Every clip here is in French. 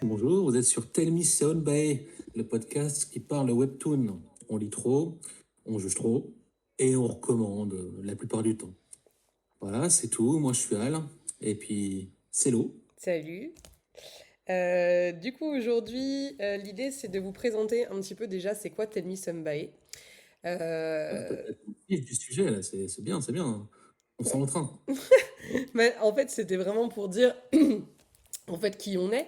Bonjour, vous êtes sur Tell Me Sound By, le podcast qui parle webtoon. On lit trop, on juge trop et on recommande la plupart du temps. Voilà, c'est tout. Moi, je suis Al et puis c'est l'eau. Salut. Du coup, aujourd'hui, l'idée c'est de vous présenter un petit peu déjà c'est quoi Tell Me Somebody. Euh, Peut-être le vif du sujet, là, c'est bien, c'est bien. On sent le train. mais en fait, c'était vraiment pour dire en fait qui on est.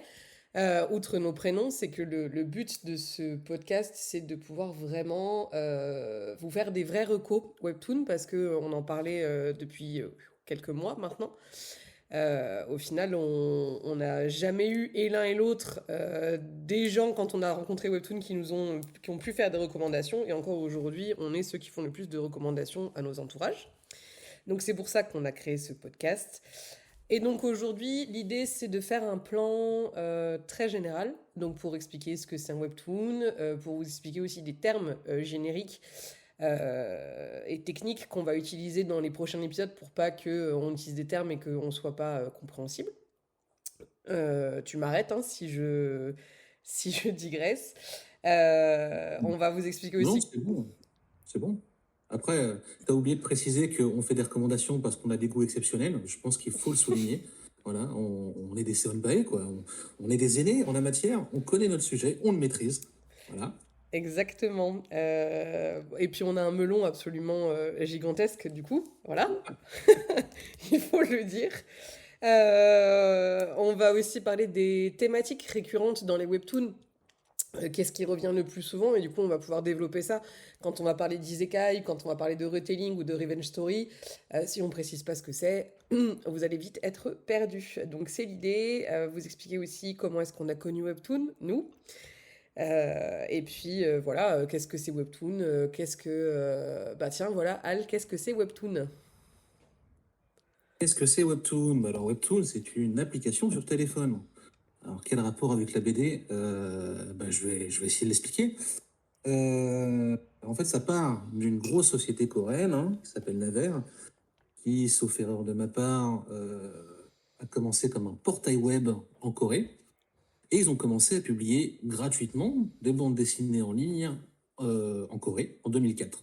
Outre nos prénoms, c'est que le but de ce podcast, c'est de pouvoir vraiment vous faire des vrais recos webtoon parce que on en parlait depuis quelques mois maintenant. Au final, on n'a jamais eu, et l'un et l'autre, des gens, quand on a rencontré Webtoon, qui ont pu faire des recommandations. Et encore aujourd'hui, on est ceux qui font le plus de recommandations à nos entourages. Donc c'est pour ça qu'on a créé ce podcast. Et donc aujourd'hui, l'idée, c'est de faire un plan très général. Donc pour expliquer ce que c'est un Webtoon, pour vous expliquer aussi des termes génériques et techniques qu'on va utiliser dans les prochains épisodes pour pas qu'on utilise des termes et qu'on ne soit pas compréhensible. Tu m'arrêtes hein, si je digresse. On va vous expliquer Non, aussi. c'est bon. C'est bon. Après, tu as oublié de préciser qu'on fait des recommandations parce qu'on a des goûts exceptionnels. Je pense qu'il faut le souligner. Voilà, on est des sound by, quoi. On est des aînés en la matière. On connaît notre sujet, on le maîtrise. Voilà. Exactement. Et puis on a un melon absolument gigantesque du coup, voilà, il faut le dire. On va aussi parler des thématiques récurrentes dans les webtoons. Qu'est-ce qui revient le plus souvent? Et du coup, on va pouvoir développer ça quand on va parler d'isekai, quand on va parler de retelling ou de revenge story. Si on précise pas ce que c'est, vous allez vite être perdu. Donc c'est l'idée. Vous expliquer aussi comment est-ce qu'on a connu Webtoon, nous. Et puis voilà, qu'est-ce que c'est Webtoon? Bah tiens, voilà, Al, qu'est-ce que c'est Webtoon? Qu'est-ce que c'est Webtoon? Bah alors, Webtoon, c'est une application sur téléphone. Alors, quel rapport avec la BD? Bah, je vais essayer de l'expliquer. En fait, ça part d'une grosse société coréenne qui s'appelle Naver, qui, sauf erreur de ma part, a commencé comme un portail web en Corée. Et ils ont commencé à publier gratuitement des bandes dessinées en ligne en Corée en 2004.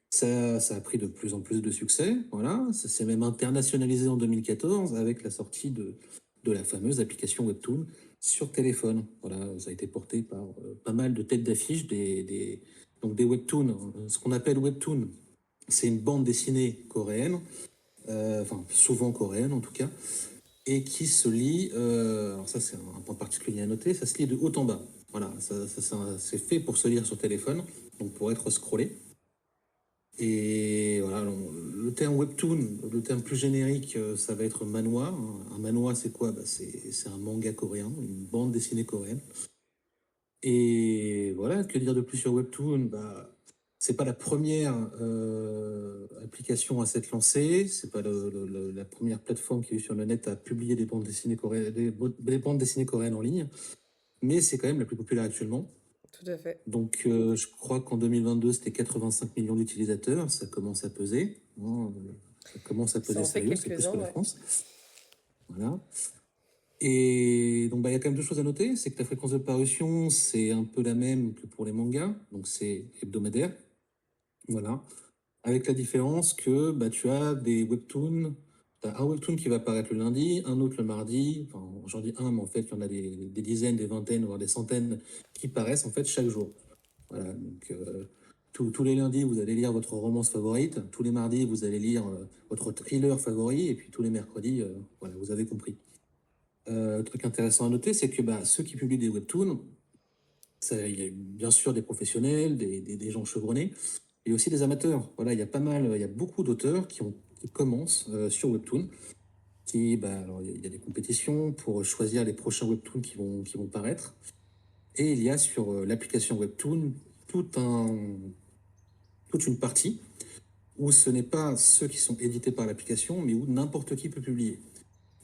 Ça a pris de plus en plus de succès, voilà. Ça s'est même internationalisé en 2014 avec la sortie de la fameuse application Webtoon sur téléphone. Voilà, ça a été porté par pas mal de têtes d'affiche, donc des Webtoons. Ce qu'on appelle Webtoon, c'est une bande dessinée coréenne, enfin souvent coréenne en tout cas, et qui se lit, alors ça c'est un point particulier à noter, ça se lit de haut en bas. Voilà, c'est fait pour se lire sur téléphone, donc pour être scrollé. Et voilà, le terme webtoon, le terme plus générique, ça va être manhwa. Un manhwa, c'est quoi? Bah, c'est un manga coréen, une bande dessinée coréenne. Et voilà, que dire de plus sur Webtoon? Bah, c'est pas la première application à s'être lancée, c'est pas la première plateforme qui est sur le net à publier des bandes dessinées coréennes, des bandes dessinées coréennes en ligne, mais c'est quand même la plus populaire actuellement. Tout à fait. Donc, je crois qu'en 2022, c'était 85 millions d'utilisateurs. Ça commence à peser, hein, ça commence à Ça peser en fait sérieux. C'est plus quelques-uns, que la ouais. France. Voilà. Et donc, bah, il y a quand même deux choses à noter. C'est que la fréquence de parution, c'est un peu la même que pour les mangas. Donc, c'est hebdomadaire. Voilà. Avec la différence que bah, tu as des webtoons. Tu as un webtoon qui va apparaître le lundi, un autre le mardi. Enfin, j'en dis un, mais en fait, il y en a des dizaines, des vingtaines, voire des centaines qui paraissent en fait chaque jour. Voilà, donc tous les lundis, vous allez lire votre romance favorite. Tous les mardis, vous allez lire votre thriller favori. Et puis tous les mercredis, voilà, vous avez compris. Truc intéressant à noter, c'est que bah, ceux qui publient des webtoons, il y a bien sûr des professionnels, des gens chevronnés, et aussi des amateurs. Voilà, il y a beaucoup d'auteurs qui commencent sur Webtoon. Alors, il y a des compétitions pour choisir les prochains Webtoons qui vont paraître. Et il y a sur l'application Webtoon tout un, toute une partie où ce n'est pas ceux qui sont édités par l'application, mais où n'importe qui peut publier.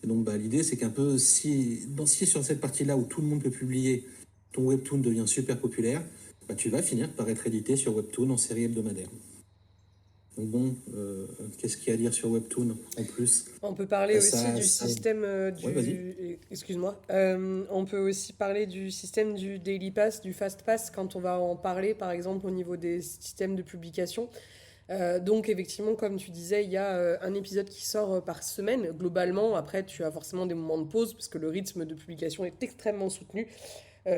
Et donc bah, l'idée, c'est qu'un peu, si sur cette partie-là où tout le monde peut publier, ton webtoon devient super populaire, bah, tu vas finir par être édité sur Webtoon en série hebdomadaire. Donc bon, qu'est-ce qu'il y a à dire sur Webtoon en plus? On peut parler aussi du Ça... système Ouais, vas-y. Excuse-moi. On peut aussi parler du système du Daily Pass, du Fast Pass, quand on va en parler, par exemple, au niveau des systèmes de publication. Donc, effectivement, comme tu disais, il y a un épisode qui sort par semaine. Globalement, après, tu as forcément des moments de pause, parce que le rythme de publication est extrêmement soutenu.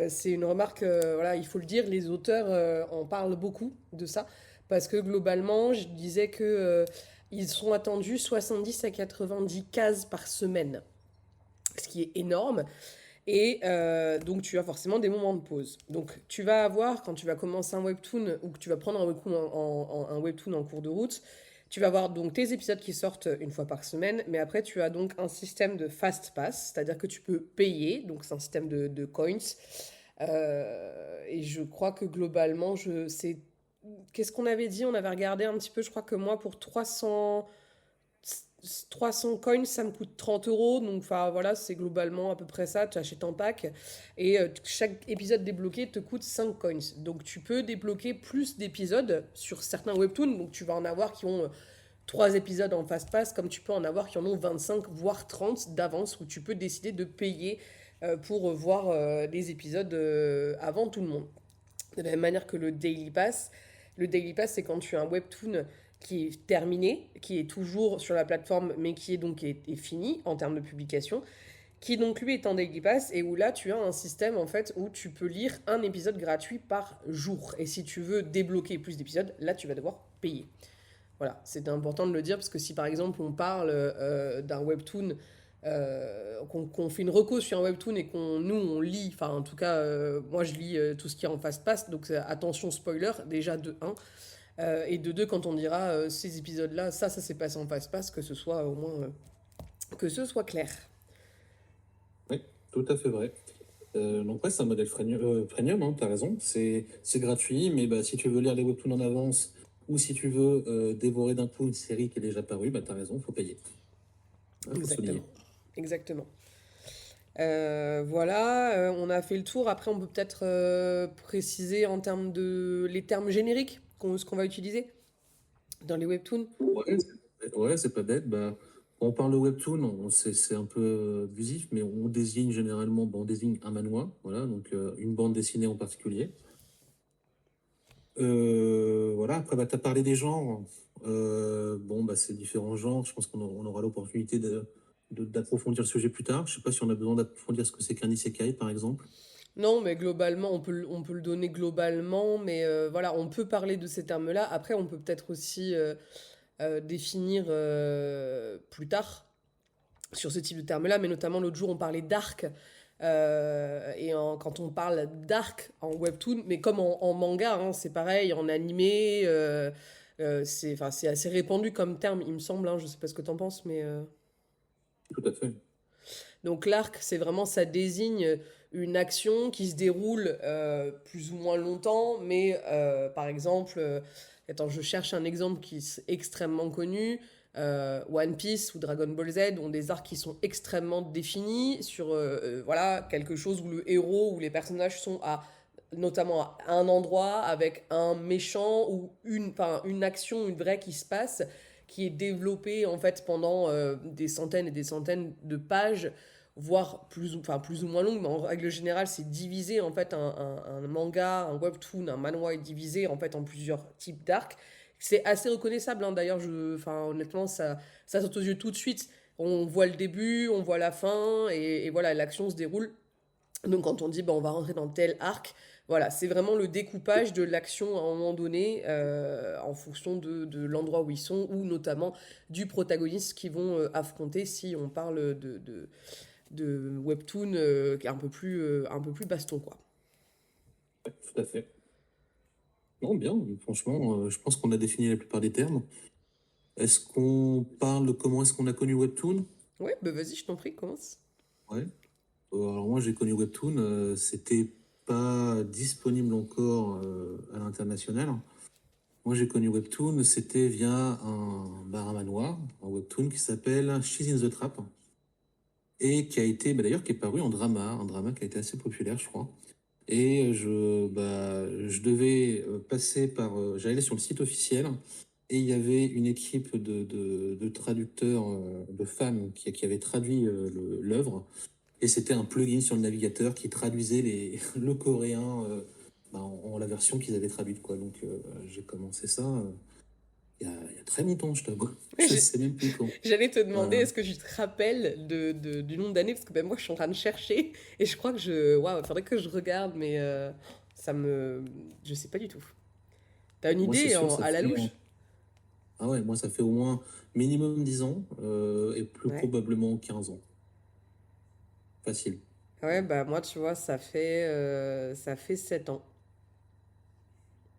C'est une remarque, voilà, il faut le dire, les auteurs en parlent beaucoup de ça, parce que globalement, je disais que ils sont attendus 70 à 90 cases par semaine, ce qui est énorme. Et donc, tu as forcément des moments de pause. Donc, tu vas avoir, quand tu vas commencer un webtoon ou que tu vas prendre un webtoon un webtoon en cours de route, tu vas avoir donc tes épisodes qui sortent une fois par semaine, mais après, tu as donc un système de fast pass, c'est-à-dire que tu peux payer, donc c'est un système de coins. Et je crois que globalement, c'est. Qu'est-ce qu'on avait dit? On avait regardé un petit peu, je crois que moi, pour 300 coins, ça me coûte 30 euros. Donc, enfin, voilà, c'est globalement à peu près ça. Tu achètes en pack. Et chaque épisode débloqué te coûte 5 coins. Donc, tu peux débloquer plus d'épisodes sur certains webtoons. Donc, tu vas en avoir qui ont 3 épisodes en fast pass, comme tu peux en avoir qui en ont 25, voire 30 d'avance, où tu peux décider de payer pour voir les épisodes avant tout le monde. De la même manière que le Daily Pass, c'est quand tu as un webtoon qui est terminé, qui est toujours sur la plateforme, mais qui est donc est fini en termes de publication, qui donc lui est en Daily Pass, et où là tu as un système en fait où tu peux lire un épisode gratuit par jour. Et si tu veux débloquer plus d'épisodes, là tu vas devoir payer. Voilà, c'est important de le dire parce que si par exemple on parle d'un webtoon, qu'on fait une reco sur un webtoon et nous on lit, enfin en tout cas moi je lis tout ce qui est en fast pass, donc attention spoiler déjà de un, et de deux quand on dira ces épisodes là, ça s'est passé en fast pass, que ce soit au moins que ce soit clair. Oui, tout à fait vrai. Donc ouais, c'est un modèle freemium, hein, t'as raison. C'est gratuit, mais bah, si tu veux lire les webtoons en avance ou si tu veux dévorer d'un coup une série qui est déjà parue, bah, t'as raison, faut payer. Faut souligner. Exactement. Exactement. Voilà, on a fait le tour. Après, on peut peut-être préciser en termes de les termes génériques ce qu'on va utiliser dans les webtoons. Ouais, c'est pas bête. Bah, quand on parle de webtoon, c'est un peu abusif, mais on désigne généralement, bah, on désigne un manhwa, voilà, donc une bande dessinée en particulier. Voilà, après, bah, tu as parlé des genres. Bon, bah, c'est différents genres. Je pense qu'on aura l'opportunité d'approfondir le sujet plus tard. Je sais pas si on a besoin d'approfondir ce que c'est qu'un isekai, par exemple. Non, mais globalement, on peut le donner globalement, mais voilà, on peut parler de ces termes-là. Après, on peut peut-être aussi définir plus tard sur ce type de termes-là, mais notamment l'autre jour, on parlait d'arc. Quand on parle d'arc en webtoon, mais comme en manga, hein, c'est pareil, en animé, c'est assez répandu comme terme, il me semble. Hein, je sais pas ce que t'en penses, mais. Tout à fait. Donc l'arc, c'est vraiment, ça désigne une action qui se déroule plus ou moins longtemps, mais par exemple, attends, je cherche un exemple qui est extrêmement connu. One Piece ou Dragon Ball Z ont des arcs qui sont extrêmement définis sur voilà, quelque chose où le héros ou les personnages sont notamment à un endroit avec un méchant ou une action, une vraie qui se passe, qui est développée en fait pendant des centaines et des centaines de pages, voire plus ou moins longue, mais en règle générale, c'est divisé en fait un manga, un webtoon, un manhwa est divisé en fait en plusieurs types d'arcs. C'est assez reconnaissable, hein, d'ailleurs, honnêtement, ça saute aux yeux tout de suite. On voit le début, on voit la fin, et voilà, l'action se déroule. Donc quand on dit bah, on va rentrer dans tel arc, voilà, c'est vraiment le découpage de l'action à un moment donné en fonction de l'endroit où ils sont ou notamment du protagoniste qu'ils vont affronter si on parle de webtoon qui est un peu plus baston quoi. Ouais, tout à fait. Non, bien, franchement, je pense qu'on a défini la plupart des termes. Est-ce qu'on parle de comment est-ce qu'on a connu Webtoon? Ouais, bah vas-y, je t'en prie, commence. Ouais. Alors moi, j'ai connu Webtoon, c'était pas disponible encore à l'international. Moi, j'ai connu Webtoon, c'était via un manoir, un Webtoon qui s'appelle She's in the Trap, et qui a été, bah, d'ailleurs, qui est paru en drama, un drama qui a été assez populaire, je crois. Et je devais passer j'allais sur le site officiel, et il y avait une équipe de traducteurs de femmes qui avait traduit l'œuvre. Et c'était un plugin sur le navigateur qui traduisait le coréen en la version qu'ils avaient traduite, quoi. Donc j'ai commencé ça il y a très longtemps, je t'avoue. Ouais, Je sais même plus quand. j'allais te demander, Voilà. est-ce que tu te rappelles du nombre d'années? Parce que ben, moi, je suis en train de chercher et je crois que je. Waouh, il faudrait que je regarde, mais ça me. Je sais pas du tout. T'as une Moi, c'est idée sûr, ça à la fait. louche? Ah ouais, moi, ça fait au moins minimum 10 ans et plus Ouais. probablement 15 ans. Facile. Ouais, bah moi, tu vois, ça fait 7 ans.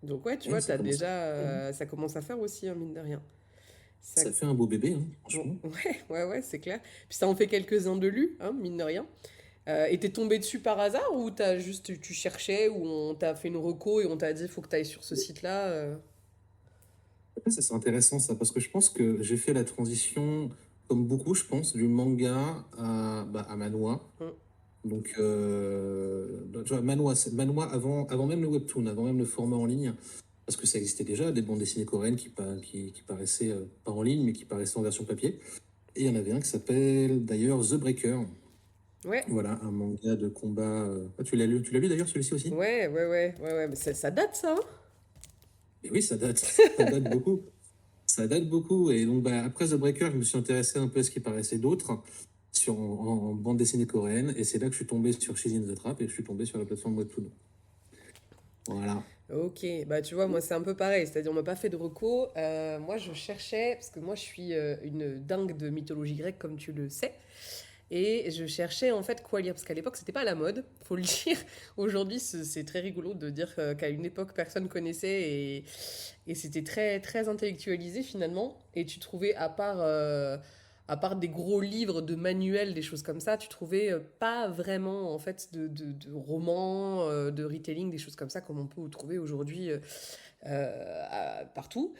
Donc ouais, tu Ouais, vois, ça t'as commence à déjà, faire, hein. ça commence à faire aussi, hein, mine de rien. Ça, Ça fait un beau bébé, hein, bon, franchement. ouais, c'est clair. Puis ça en fait quelques-uns de lus, hein, mine de rien. Et t'es tombé dessus par hasard ou t'as juste, tu cherchais ou on t'a fait une reco et on t'a dit faut que t'ailles sur ce site-là Ouais, ça, c'est intéressant, ça, parce que je pense que j'ai fait la transition, comme beaucoup, je pense, du manga à manhwa. Mm. Donc, tu vois, manhwa avant même le webtoon, avant même le format en ligne, parce que ça existait déjà, des bandes dessinées coréennes qui paraissaient pas en ligne, mais qui paraissaient en version papier. Et il y en avait un qui s'appelle d'ailleurs The Breaker. Ouais, Voilà, un manga de combat. Ah, tu l'as lu d'ailleurs celui-ci aussi? ouais, mais ça date ça, hein. Et oui, ça date, ça date beaucoup. Ça date beaucoup. Et donc, après The Breaker, je me suis intéressé un peu à ce qui paraissait d'autres en bande dessinée coréenne. Et c'est là que je suis tombé sur She's in the Trap et que je suis tombé sur la plateforme Webtoon. Voilà. Ok, bah tu vois, moi c'est un peu pareil, c'est-à-dire on m'a pas fait de reco. Moi je cherchais, parce que moi je suis une dingue de mythologie grecque comme tu le sais, et je cherchais en fait quoi lire, parce qu'à l'époque c'était pas à la mode, faut le dire. Aujourd'hui c'est très rigolo de dire qu'à une époque personne connaissait et c'était très, très intellectualisé finalement, et tu trouvais à part des gros livres de manuels, des choses comme ça, tu trouvais pas vraiment en fait de romans, de retelling, des choses comme ça comme on peut trouver aujourd'hui partout.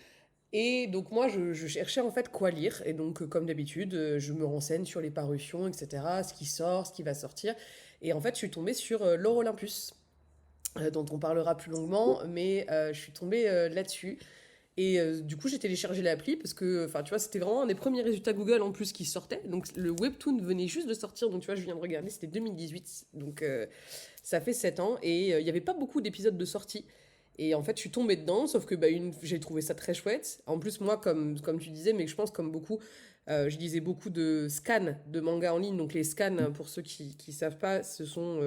Et donc moi je cherchais en fait quoi lire et donc comme d'habitude je me renseigne sur les parutions etc, ce qui sort, ce qui va sortir et en fait je suis tombée sur l'Or Olympus dont on parlera plus longuement mais je suis tombée là-dessus et du coup, j'ai téléchargé l'appli parce que, enfin, tu vois, c'était vraiment un des premiers résultats Google en plus qui sortait. Donc, le Webtoon venait juste de sortir. Donc, tu vois, je viens de regarder, c'était 2018. Donc, ça fait 7 ans. Et il n'y avait pas beaucoup d'épisodes de sortie. Et en fait, je suis tombée dedans, sauf que j'ai trouvé ça très chouette. En plus, moi, comme tu disais, mais je pense comme beaucoup, je lisais beaucoup de scans de mangas en ligne. Donc, les scans, pour ceux qui ne savent pas, ce sont.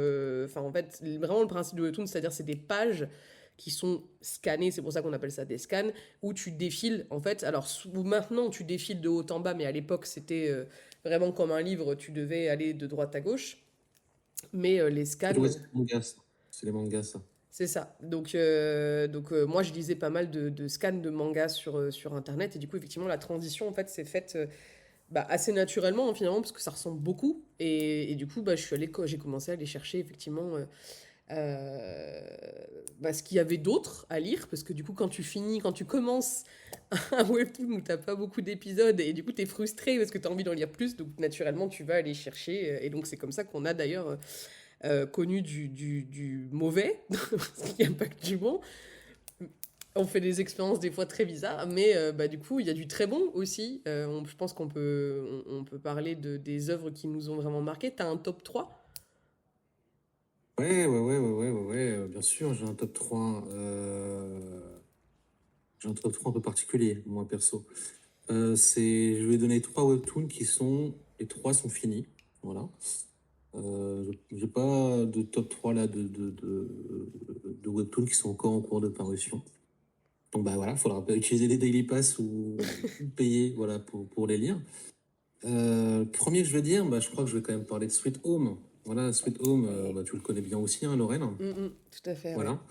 Enfin, en fait, vraiment le principe de Webtoon, c'est-à-dire c'est des pages qui sont scannés, c'est pour ça qu'on appelle ça des scans, où tu défiles, en fait, alors maintenant tu défiles de haut en bas, mais à l'époque c'était vraiment comme un livre, tu devais aller de droite à gauche, mais les scans, Ouais, c'est les mangas, ça. C'est les mangas, ça. c'est ça. Donc, moi je lisais pas mal de scans de mangas sur Internet, et du coup effectivement la transition en fait s'est faite assez naturellement hein, finalement, parce que ça ressemble beaucoup, et du coup j'ai commencé à aller chercher effectivement ce qu'il y avait d'autre à lire, parce que du coup, quand tu commences un webtoon où t'as pas beaucoup d'épisodes, et du coup, t'es frustré parce que t'as envie d'en lire plus, donc naturellement, tu vas aller chercher, et donc c'est comme ça qu'on a d'ailleurs connu du mauvais, parce qu'il n'y a pas que du bon. On fait des expériences des fois très bizarres, mais du coup, il y a du très bon aussi. Je pense on peut parler des œuvres qui nous ont vraiment marqué. T'as un top 3? Bien sûr, j'ai un top 3 un peu particulier, moi, perso. Je vais donner 3 webtoons les 3 sont finis. Voilà. J'ai pas de top 3 là de webtoons qui sont encore en cours de parution. Donc voilà, il faudra utiliser des daily pass ou payer voilà, pour les lire. Premier que je veux dire, je crois que je vais quand même parler de Sweet Home. Voilà, Sweet Home, tu le connais bien aussi, hein, Lorraine. Tout à fait, ouais. Voilà.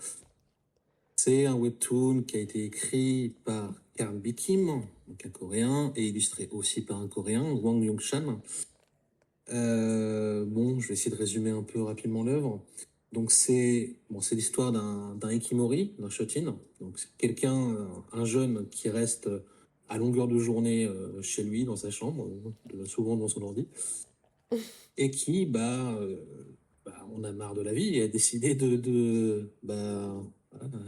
C'est un webtoon qui a été écrit par Karl Bikim, donc un Coréen, et illustré aussi par un Coréen, Wang Young-chan. Je vais essayer de résumer un peu rapidement l'œuvre. Donc c'est l'histoire d'un Ikimori, d'un shotin. Donc c'est quelqu'un, un jeune qui reste à longueur de journée chez lui, dans sa chambre, souvent devant son ordi, et qui, on a marre de la vie et a décidé voilà,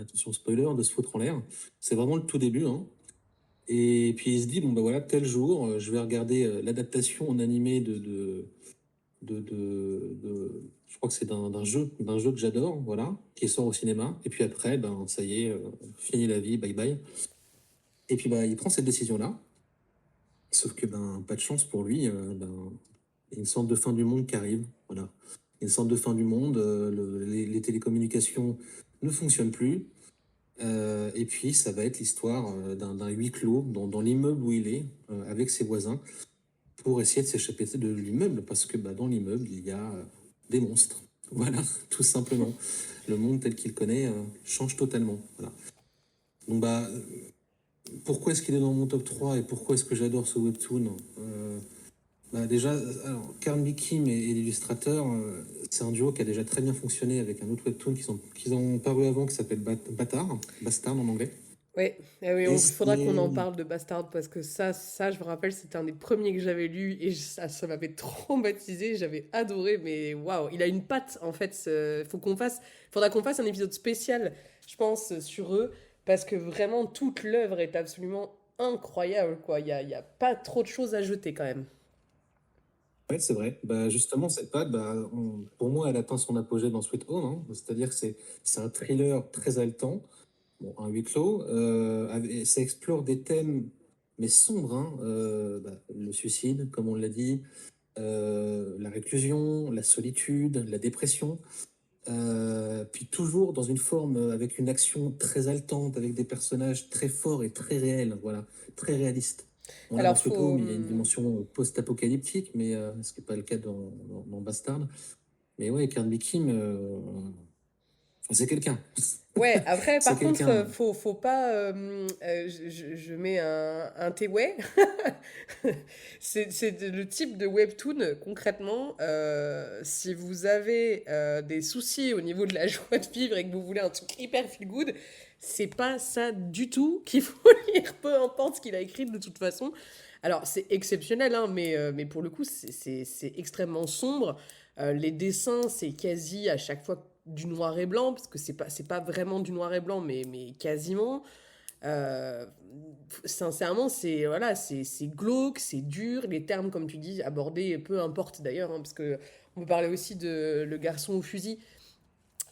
attention spoiler, de se foutre en l'air. C'est vraiment le tout début, hein. Et puis il se dit, bon bah voilà, tel jour, je vais regarder l'adaptation en animé je crois que c'est d'un jeu que j'adore, voilà, qui sort au cinéma. Et puis après, ben ça y est, fini la vie, bye bye. Et puis bah il prend cette décision-là, sauf que ben pas de chance pour lui, ben il y a une sorte de fin du monde qui arrive, voilà. Une sorte de fin du monde, les télécommunications ne fonctionnent plus. Et puis, ça va être l'histoire d'un huis clos dans l'immeuble où il est, avec ses voisins, pour essayer de s'échapper de l'immeuble, parce que bah, dans l'immeuble, il y a des monstres. Voilà, tout simplement. Le monde tel qu'il connaît change totalement. Voilà. Donc, bah, pourquoi est-ce qu'il est dans mon top 3 et pourquoi est-ce que j'adore ce webtoon? Bah déjà, alors, Karl Kim et l'illustrateur, c'est un duo qui a déjà très bien fonctionné avec un autre webtoon qui ont paru avant, qui s'appelle Bastard en anglais. Ouais, ah oui, Et il faudra qu'on en c'est parle de Bastard parce que ça, je me rappelle, c'était un des premiers que j'avais lu et ça m'avait traumatisé, j'avais adoré, mais waouh, il a une patte en fait. Faudra qu'on fasse un épisode spécial, je pense, sur eux parce que vraiment toute l'œuvre est absolument incroyable, quoi. Il y a pas trop de choses à jeter quand même. ouais, c'est vrai. Bah, justement, cette patte, bah, pour moi, elle atteint son apogée dans Sweet Home, hein. C'est-à-dire que c'est un thriller très haletant, bon, un huis clos. Ça explore des thèmes, mais sombres, hein, bah, le suicide, comme on l'a dit, la réclusion, la solitude, la dépression. Puis toujours dans une forme avec une action très haletante, avec des personnages très forts et très réels, voilà, très réalistes. Bon, là, dans Alors Sweet faut, Home, il y a une dimension post-apocalyptique, mais ce qui n'est pas le cas dans Bastard. Mais ouais, Kirby Kim, c'est quelqu'un. ouais, après, C'est par contre, quelqu'un. faut pas. Je mets un T-way. C'est le type de webtoon, concrètement. Si vous avez des soucis au niveau de la joie de vivre et que vous voulez un truc hyper feel good, c'est pas ça du tout qu'il faut lire, peu importe ce qu'il a écrit de toute façon. Alors, c'est exceptionnel, hein, mais pour le coup, c'est extrêmement sombre. Les dessins, c'est quasi à chaque fois du noir et blanc, parce que c'est pas vraiment du noir et blanc, mais quasiment. Euh, Sincèrement, c'est glauque, c'est dur. Les termes, comme tu dis, abordés, peu importe d'ailleurs, hein, parce que on peut parler aussi de Le garçon au fusil,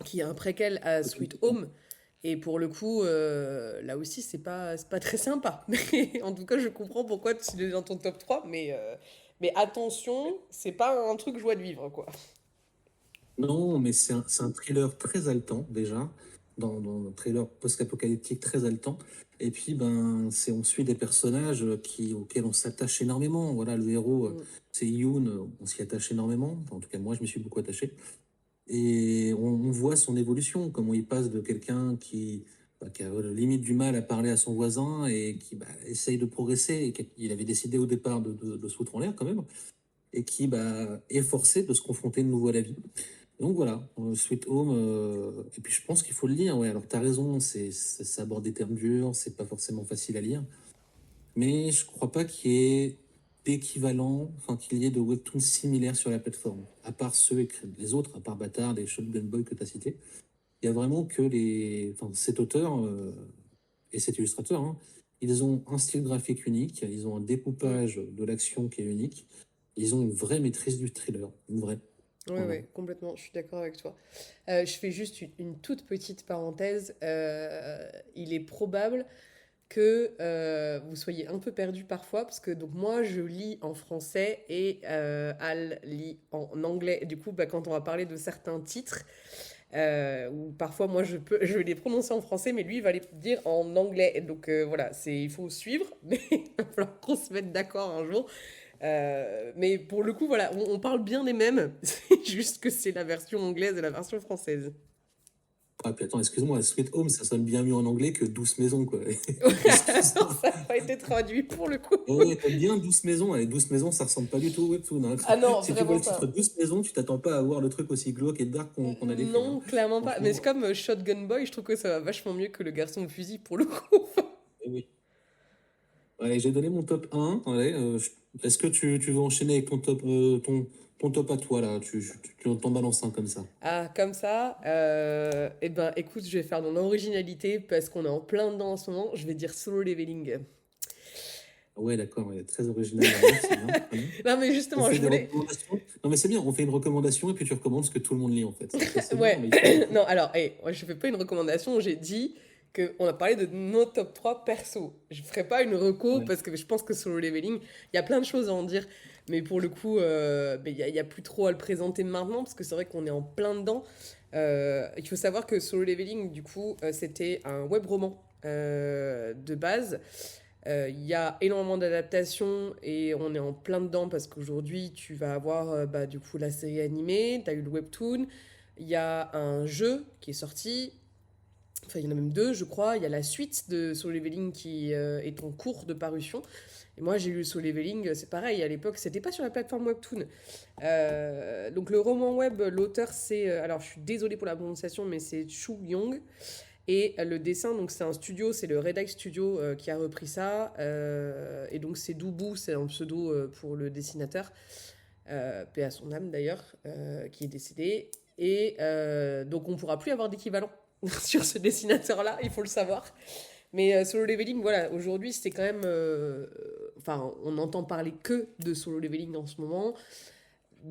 qui est un préquel à Sweet Home. Et pour le coup, là aussi, c'est pas très sympa. Mais en tout cas, je comprends pourquoi tu es dans ton top 3, mais attention, c'est pas un truc joie de vivre, quoi. Non, mais c'est un thriller très haletant, déjà, dans un thriller post-apocalyptique très haletant. Et puis, ben, on suit des personnages auxquels on s'attache énormément. Voilà, le héros, Mm. c'est Yoon, on s'y attache énormément. Enfin, en tout cas, moi, je me suis beaucoup attaché. Et on voit son évolution, comment il passe de quelqu'un qui a limite du mal à parler à son voisin et qui bah, essaye de progresser. Et il avait décidé au départ de se foutre en l'air quand même. Et qui bah, est forcé de se confronter de nouveau à la vie. Donc voilà, Sweet Home, et puis je pense qu'il faut le lire, ouais, alors tu as raison, ça aborde des termes durs, c'est pas forcément facile à lire, mais je crois pas qu'il y ait d'équivalent, enfin qu'il y ait de webtoons similaires sur la plateforme, à part les autres, à part Bâtard et Shotgun Boy que tu as cités. Il y a vraiment que cet auteur et cet illustrateur, hein, ils ont un style graphique unique, ils ont un Mm. découpage de l'action qui est unique, ils ont une vraie maîtrise du thriller, une vraie. Ouais, Voilà. ouais, complètement, je suis d'accord avec toi. Je fais juste une toute petite parenthèse. Il est probable que vous soyez un peu perdu parfois, parce que donc moi je lis en français et Al lit en anglais. Du coup, bah, quand on va parler de certains titres, ou parfois moi je vais les prononcer en français, mais lui il va les dire en anglais. Donc voilà, il faut suivre, mais il va falloir qu'on se mette d'accord un jour. Mais pour le coup, voilà, on parle bien les mêmes, c'est juste que c'est la version anglaise et la version française. Ah, puis attends, excuse-moi, Sweet Home, ça sonne bien mieux en anglais que Douce Maison, quoi. Alors, Excuse-moi. ça n'a pas été traduit pour le coup. Ouais, t'aimes bien Douce Maison, et Douce Maison, ça ressemble pas du tout au webtoon, hein. Ah non, Si tu vois vraiment le titre pas. Douce Maison, tu t'attends pas à voir le truc aussi glauque et dark qu'on a décrit, hein. Non, clairement pas. Mais c'est Franchement, comme Shotgun Boy, je trouve que ça va vachement mieux que le garçon au fusil pour le coup. oui. Allez, j'ai donné mon top 1. Allez, est-ce que tu veux enchaîner avec ton top à toi, là? Tu t'en balances un comme ça. Ah, comme ça, eh ben écoute, je vais faire mon originalité parce qu'on est en plein dedans en ce moment. Je vais dire solo leveling. Ah ouais, d'accord, ouais, très original. Ouais, c'est bien, très bien. Non, mais On justement, fait je des voulais. recommandations. Non, mais c'est bien, on fait une recommandation et puis tu recommandes ce que tout le monde lit, en fait. Ça, c'est bien, Ouais, mais il faut, il faut. non, alors, moi, je fais pas une recommandation, j'ai dit qu'on a parlé de nos top 3 perso. Je ferai pas une reco Ouais. parce que je pense que Solo Leveling, il y a plein de choses à en dire, mais pour le coup, ben, il y a plus trop à le présenter maintenant parce que c'est vrai qu'on est en plein dedans. Il faut savoir que Solo Leveling, du coup, c'était un web roman de base. Il y a énormément d'adaptations et on est en plein dedans parce qu'aujourd'hui tu vas avoir bah, du coup la série animée, tu as eu le webtoon, il y a un jeu qui est sorti, enfin il y en a même deux je crois, il y a la suite de Solo Leveling qui est en cours de parution. Et moi j'ai lu Solo Leveling, c'est pareil, à l'époque c'était pas sur la plateforme webtoon. Donc le roman web, l'auteur c'est, alors je suis désolée pour la prononciation mais c'est Chu Young. Et le dessin, donc c'est un studio, c'est le Red Eye Studio qui a repris ça. Et donc c'est Doubou, c'est un pseudo pour le dessinateur, paix à son âme d'ailleurs, qui est décédé. Et donc on ne pourra plus avoir d'équivalent sur ce dessinateur-là, il faut le savoir. Mais Solo Leveling, voilà, aujourd'hui c'est quand même. Enfin, on n'entend parler que de Solo Leveling en ce moment,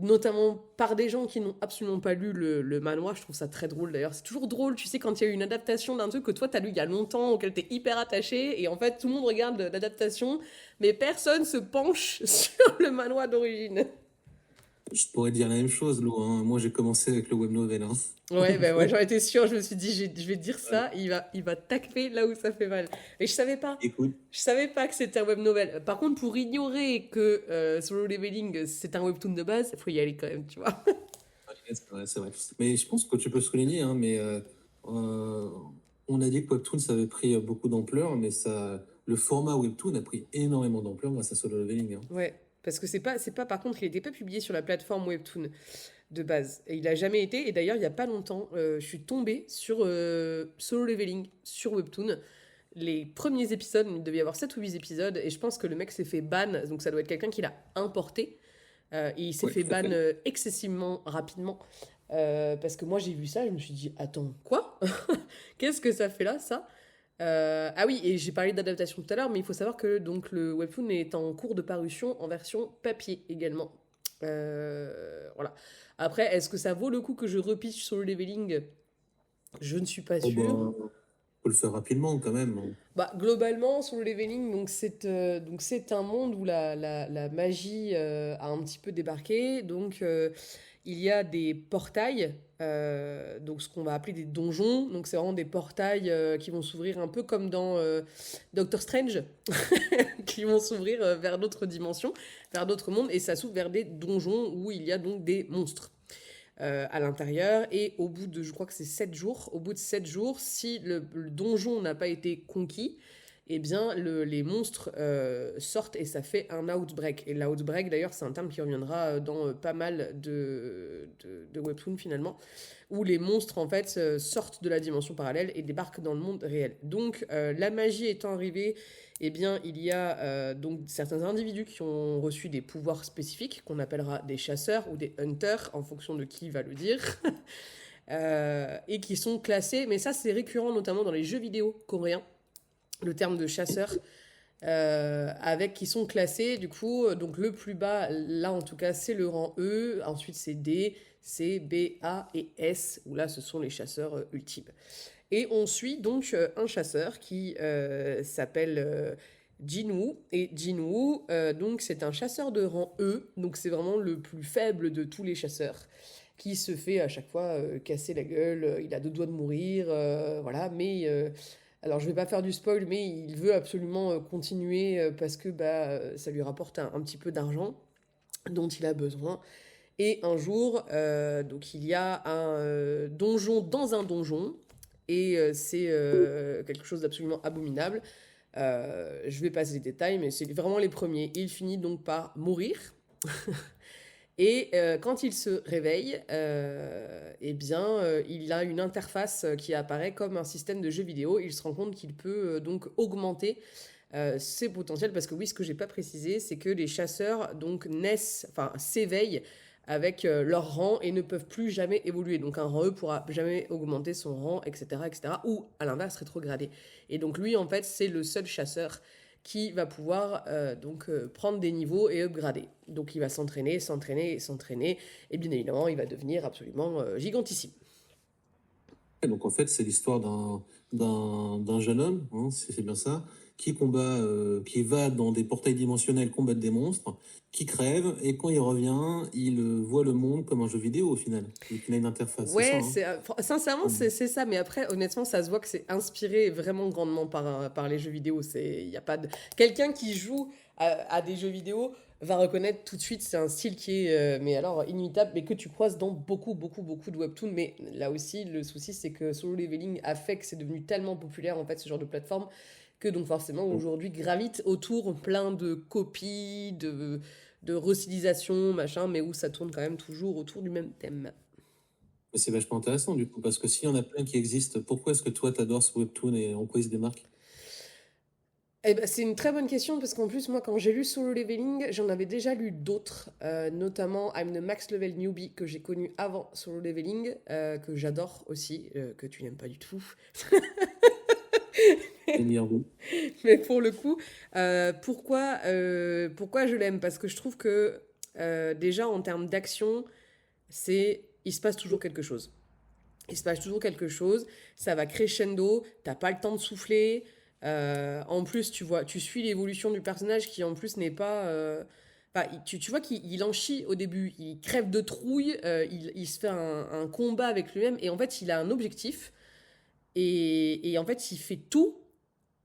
notamment par des gens qui n'ont absolument pas lu le manoir. Je trouve ça très drôle d'ailleurs. C'est toujours drôle, tu sais, quand il y a eu une adaptation d'un truc que toi t'as lu il y a longtemps, auquel t'es hyper attaché, et en fait tout le monde regarde l'adaptation, mais personne se penche sur le manoir d'origine. Je pourrais dire la même chose, Lou, hein. Moi, j'ai commencé avec le web novel, hein. Ouais, ben ouais, Donc, j'en étais sûre, je me suis dit, je vais dire voilà. ça, il va taper là où ça fait mal. Mais je savais pas. Écoute, Je savais pas que c'était un web novel. Par contre, pour ignorer que Solo Leveling c'est un webtoon de base, il faut y aller quand même, tu vois. ouais, c'est vrai, c'est vrai. Mais je pense que tu peux souligner, hein, mais euh, on a dit que Webtoon, ça avait pris beaucoup d'ampleur, mais ça, le format Webtoon a pris énormément d'ampleur grâce à Solo Leveling, hein. Ouais, parce que c'est pas, par contre, il n'était pas publié sur la plateforme Webtoon de base. Et il a jamais été. Et d'ailleurs, il y a pas longtemps, je suis tombée sur Solo Leveling sur Webtoon. Les premiers épisodes, il devait y avoir 7 ou 8 épisodes, et je pense que le mec s'est fait ban, donc ça doit être quelqu'un qui l'a importé. Et il s'est Ouais, fait tout à ban fait. excessivement rapidement. Parce que moi j'ai vu ça, je me suis dit, attends, quoi? Qu'est-ce que ça fait là, ça? Ah oui, et j'ai parlé d'adaptation tout à l'heure, mais il faut savoir que donc, le webtoon est en cours de parution en version papier également. Voilà. Après, est-ce que ça vaut le coup que je repitch sur le leveling? Je ne suis pas Oh sûre. ben, faut le faire rapidement quand même, hein. Bah, globalement, sur le leveling, donc c'est un monde où la magie a un petit peu débarqué. Donc, il y a des portails, donc ce qu'on va appeler des donjons. Donc, c'est vraiment des portails qui vont s'ouvrir un peu comme dans Doctor Strange, qui vont s'ouvrir vers d'autres dimensions, vers d'autres mondes. Et ça s'ouvre vers des donjons où il y a donc des monstres à l'intérieur. Et au bout de, je crois que c'est 7 jours, au bout de 7 jours, si le donjon n'a pas été conquis, eh bien, les monstres sortent et ça fait un outbreak. Et l'outbreak, d'ailleurs, c'est un terme qui reviendra dans pas mal de webtoons, finalement, où les monstres, en fait, sortent de la dimension parallèle et débarquent dans le monde réel. Donc, la magie étant arrivée, eh bien, il y a donc certains individus qui ont reçu des pouvoirs spécifiques, qu'on appellera des chasseurs ou des hunters, en fonction de qui va le dire, et qui sont classés, mais ça c'est récurrent notamment dans les jeux vidéo coréens, le terme de chasseur, avec qui sont classés, du coup, donc le plus bas, là en tout cas, c'est le rang E, ensuite c'est D, C, B, A et S, où là ce sont les chasseurs ultimes. Et on suit donc un chasseur qui s'appelle Jinwoo. Et Jinwoo, donc c'est un chasseur de rang E, donc c'est vraiment le plus faible de tous les chasseurs, qui se fait à chaque fois casser la gueule, il a deux doigts de mourir, voilà, mais alors je vais pas faire du spoil, mais il veut absolument continuer parce que bah, ça lui rapporte un petit peu d'argent dont il a besoin. Et un jour, donc il y a un donjon dans un donjon, et c'est quelque chose d'absolument abominable. Je vais passer les détails, mais c'est vraiment les premiers. Il finit donc par mourir. Et quand il se réveille, eh bien, il a une interface qui apparaît comme un système de jeu vidéo. Il se rend compte qu'il peut donc augmenter ses potentiels, parce que oui, ce que j'ai pas précisé, c'est que les chasseurs donc naissent, enfin s'éveillent avec leur rang et ne peuvent plus jamais évoluer. Donc un rang E pourra jamais augmenter son rang, etc., etc. Ou à l'inverse rétrograder. Et donc lui, en fait, c'est le seul chasseur qui va pouvoir prendre des niveaux et upgrader. Donc il va s'entraîner, s'entraîner et s'entraîner, et bien évidemment, il va devenir absolument gigantissime. Et donc en fait, c'est l'histoire d'un jeune homme, hein, c'est bien ça, qui combat, qui va dans des portails dimensionnels combattre des monstres, qui crève, et quand il revient, il voit le monde comme un jeu vidéo au final. Donc il a une interface, c'est ça, Ouais, hein? sincèrement, c'est ça. Mais après, honnêtement, ça se voit que c'est inspiré vraiment grandement par les jeux vidéo. Il y a pas de... Quelqu'un qui joue à des jeux vidéo va reconnaître tout de suite, c'est un style qui est, mais alors, inimitable, mais que tu croises dans beaucoup, beaucoup, beaucoup de webtoons. Mais là aussi, le souci, c'est que Solo Leveling a fait que c'est devenu tellement populaire, en fait, ce genre de plateforme, que donc forcément, aujourd'hui, gravite autour plein de copies, de restylisation, machin, mais où ça tourne quand même toujours autour du même thème. Mais c'est vachement intéressant du coup, parce que s'il y en a plein qui existent, pourquoi est-ce que toi t'adores ce webtoon et en quoi il se démarque? Eh ben, c'est une très bonne question parce qu'en plus, moi, quand j'ai lu Solo Leveling, j'en avais déjà lu d'autres, notamment I'm the Max Level Newbie que j'ai connu avant Solo Leveling, que j'adore aussi, que tu n'aimes pas du tout. Dénier-vous. Mais pour le coup, pourquoi je l'aime? Parce que je trouve que déjà en termes d'action, il se passe toujours quelque chose. Il se passe toujours quelque chose, ça va crescendo, t'as pas le temps de souffler. En plus, tu suis l'évolution du personnage qui en plus n'est pas. Enfin, tu vois qu'il en chie au début, il crève de trouille, il se fait un combat avec lui-même et en fait il a un objectif et en fait il fait tout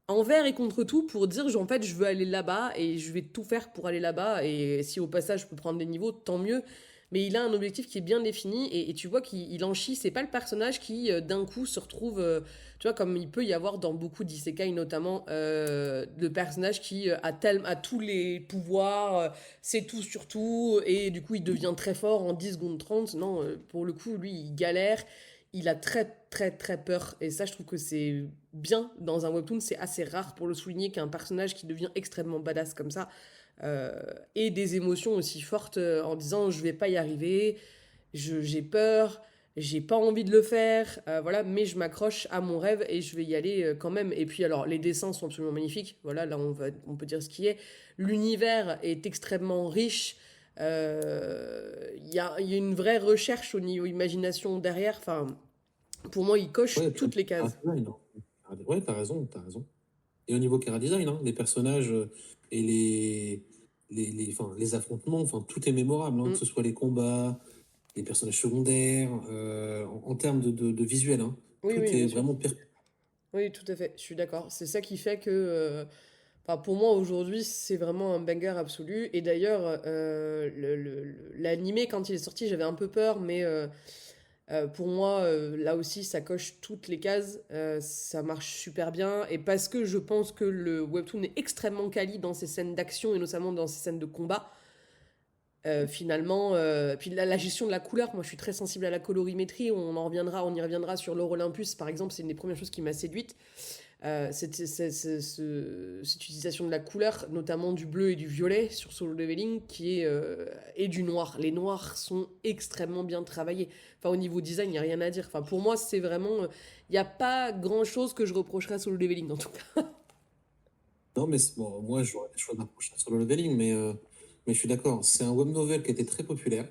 envers et contre tout pour dire en fait je veux aller là-bas et je vais tout faire pour aller là-bas et si au passage je peux prendre des niveaux tant mieux, mais il a un objectif qui est bien défini et tu vois qu'il en chie, c'est pas le personnage qui d'un coup se retrouve tu vois comme il peut y avoir dans beaucoup d'isekai notamment le personnage qui a tous les pouvoirs, c'est tout sur tout et du coup il devient très fort en 10 secondes 30. Non, pour le coup lui il galère, il a très très très peur et ça je trouve que c'est bien dans un webtoon, c'est assez rare pour le souligner qu'un personnage qui devient extrêmement badass comme ça ait des émotions aussi fortes en disant je vais pas y arriver, j'ai peur, j'ai pas envie de le faire, voilà, mais je m'accroche à mon rêve et je vais y aller quand même. Et puis alors les dessins sont absolument magnifiques, voilà, là on peut dire ce qui est. L'univers est extrêmement riche. Il y a une vraie recherche au niveau imagination derrière. Enfin, pour moi, il coche Ouais, puis toutes les cases. design, hein. Ouais, t'as raison, t'as raison. Et au niveau chara design, hein, les personnages et enfin, les affrontements, enfin, tout est mémorable, hein, que Mm. ce soit les combats, les personnages secondaires, en termes de visuel, hein, Oui, tout oui, est bien sûr. vraiment Oui, tout à fait, je suis d'accord. C'est ça qui fait que, enfin, pour moi, aujourd'hui, c'est vraiment un banger absolu. Et d'ailleurs, l'animé, quand il est sorti, j'avais un peu peur, mais pour moi, là aussi, ça coche toutes les cases. Ça marche super bien. Et parce que je pense que le webtoon est extrêmement quali dans ses scènes d'action et notamment dans ses scènes de combat, finalement, puis la gestion de la couleur, moi je suis très sensible à la colorimétrie, on y reviendra sur l'Or Olympus par exemple, c'est une des premières choses qui m'a séduite. Cette utilisation de la couleur, notamment du bleu et du violet sur Solo Leveling, et du noir. Les noirs sont extrêmement bien travaillés. Enfin, au niveau design, il n'y a rien à dire. Enfin, pour moi, c'est vraiment. Il n'y a pas grand chose que je reprocherais à Solo Leveling, en tout cas. Non, mais bon, moi, j'aurais des choses à reprocher sur le leveling, mais je suis d'accord. C'est un web novel qui a été très populaire,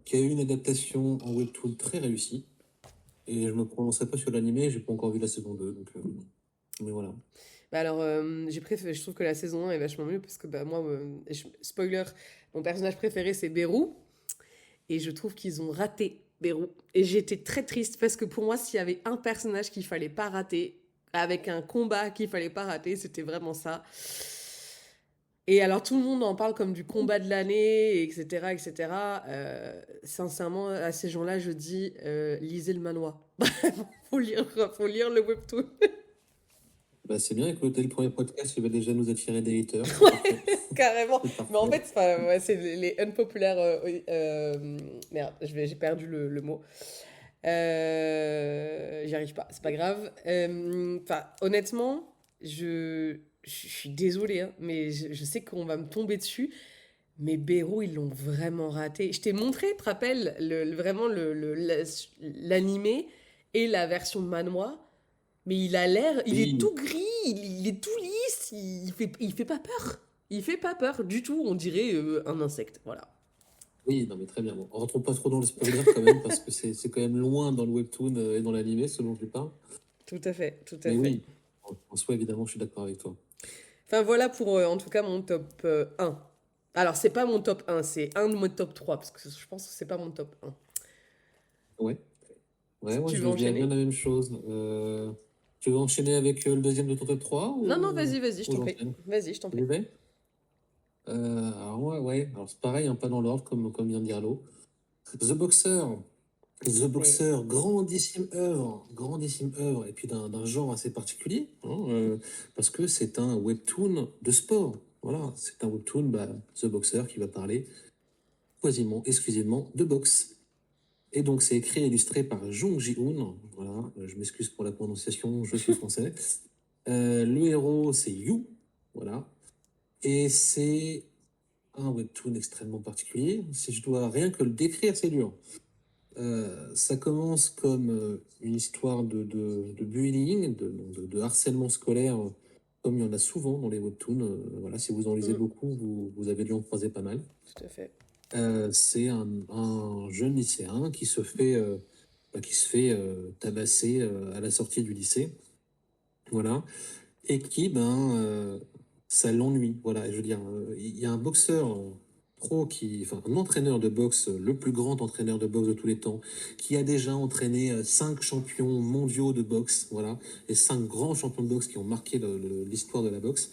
qui a eu une adaptation en webtoon très réussie. Et je me prononcerai pas sur l'animé, j'ai pas encore vu la saison 2, donc, mais voilà. Bah alors, je trouve que la saison 1 est vachement mieux parce que bah, moi, spoiler, mon personnage préféré c'est Beru. Et je trouve qu'ils ont raté Beru. Et j'étais très triste parce que pour moi, s'il y avait un personnage qu'il fallait pas rater, avec un combat qu'il fallait pas rater, c'était vraiment ça. Et alors tout le monde en parle comme du combat de l'année, etc., etc. Sincèrement, à ces gens-là, je dis, lisez le manoir. Faut lire le webtoon. Bah, c'est bien, écoutez, le premier podcast, il va déjà nous attirer des haters, c'est parfait. Carrément. C'est Mais en parfait. fait, ouais, c'est les unpopulaires. Merde, j'ai perdu le mot. J'y arrive pas, c'est pas grave. Enfin, honnêtement, je suis désolée, hein, mais je sais qu'on va me tomber dessus. Mais Beru, ils l'ont vraiment raté. Je t'ai montré, tu te rappelles, vraiment l'animé et la version manois. Mais il a l'air, il est Oui, tout gris, il est tout lisse, fait, il fait pas peur. Il fait pas peur du tout, on dirait un insecte, voilà. Oui, non, mais très bien. Bon, on rentre pas trop dans le spoiler quand même, parce que c'est quand même loin dans le webtoon et dans l'animé, selon je lui parle. Tout à fait, tout à Mais fait. oui, en soi, évidemment, je suis d'accord avec toi. Enfin voilà pour en tout cas mon top 1. Alors c'est pas mon top 1, c'est un de mes top 3 parce que je pense que c'est pas mon top 1. Ouais, ouais, moi, Tu je veux dirais bien enchaîner? la même chose. Tu veux enchaîner avec le deuxième de ton top 3 Non, non, vas-y, je ou t'en prie. j'enchaîne? Vas-y, je t'en J'y prie. vais. Alors, ouais, alors c'est pareil, hein, pas dans l'ordre, comme vient de dire l'eau. The Boxer. The Oui. Boxer, grandissime œuvre, et puis d'un genre assez particulier, hein, parce que c'est un webtoon de sport. Voilà, c'est un webtoon, The Boxer, qui va parler quasiment exclusivement de boxe. Et donc, c'est écrit et illustré par Jung Ji-hoon. Voilà, je m'excuse pour la prononciation, je suis français. Le héros, c'est Yu. Voilà. Et c'est un webtoon extrêmement particulier. Si je dois rien que le décrire, c'est dur. Ça commence comme une histoire de bullying, de harcèlement scolaire, comme il y en a souvent dans les webtoons. Voilà, si vous en lisez Mm, beaucoup, vous avez dû en croiser pas mal. tout à fait. C'est un jeune lycéen qui se fait tabasser à la sortie du lycée. Voilà. Et qui, ça l'ennuie. Voilà. Et je veux dire, il y a un boxeur enfin, un entraîneur de boxe, le plus grand entraîneur de boxe de tous les temps, qui a déjà entraîné 5 champions mondiaux de boxe. Voilà. Et 5 grands champions de boxe qui ont marqué l'histoire de la boxe.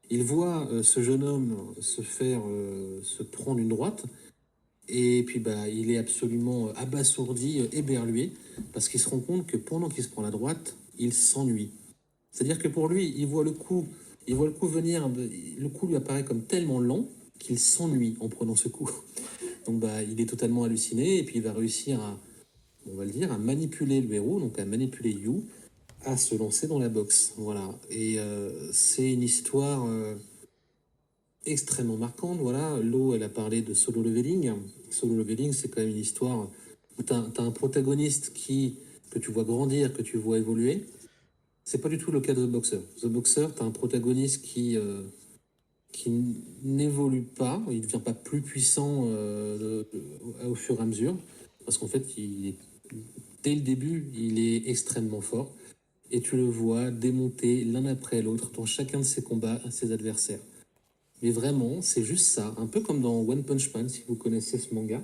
Il voit ce jeune homme se prendre une droite. Et puis il est absolument abasourdi, éberlué, parce qu'il se rend compte que pendant qu'il se prend la droite, il s'ennuie. C'est-à-dire que pour lui, il voit le coup venir, le coup lui apparaît comme tellement lent qu'il s'ennuie en prenant ce coup. Donc il est totalement halluciné, et puis il va réussir on va le dire, à manipuler le héros, donc à manipuler Yu, à se lancer dans la boxe. Voilà. Et c'est une histoire extrêmement marquante. Voilà, Lo, elle a parlé de Solo Leveling. Solo Leveling, c'est quand même une histoire où tu as un protagoniste que tu vois grandir, que tu vois évoluer. C'est pas du tout le cas de The Boxer. The Boxer, tu as un protagoniste qui n'évolue pas, il ne devient pas plus puissant au fur et à mesure, parce qu'en fait, dès le début, il est extrêmement fort, et tu le vois démonter l'un après l'autre dans chacun de ses combats ses adversaires. Mais vraiment, c'est juste ça, un peu comme dans One Punch Man, si vous connaissez ce manga.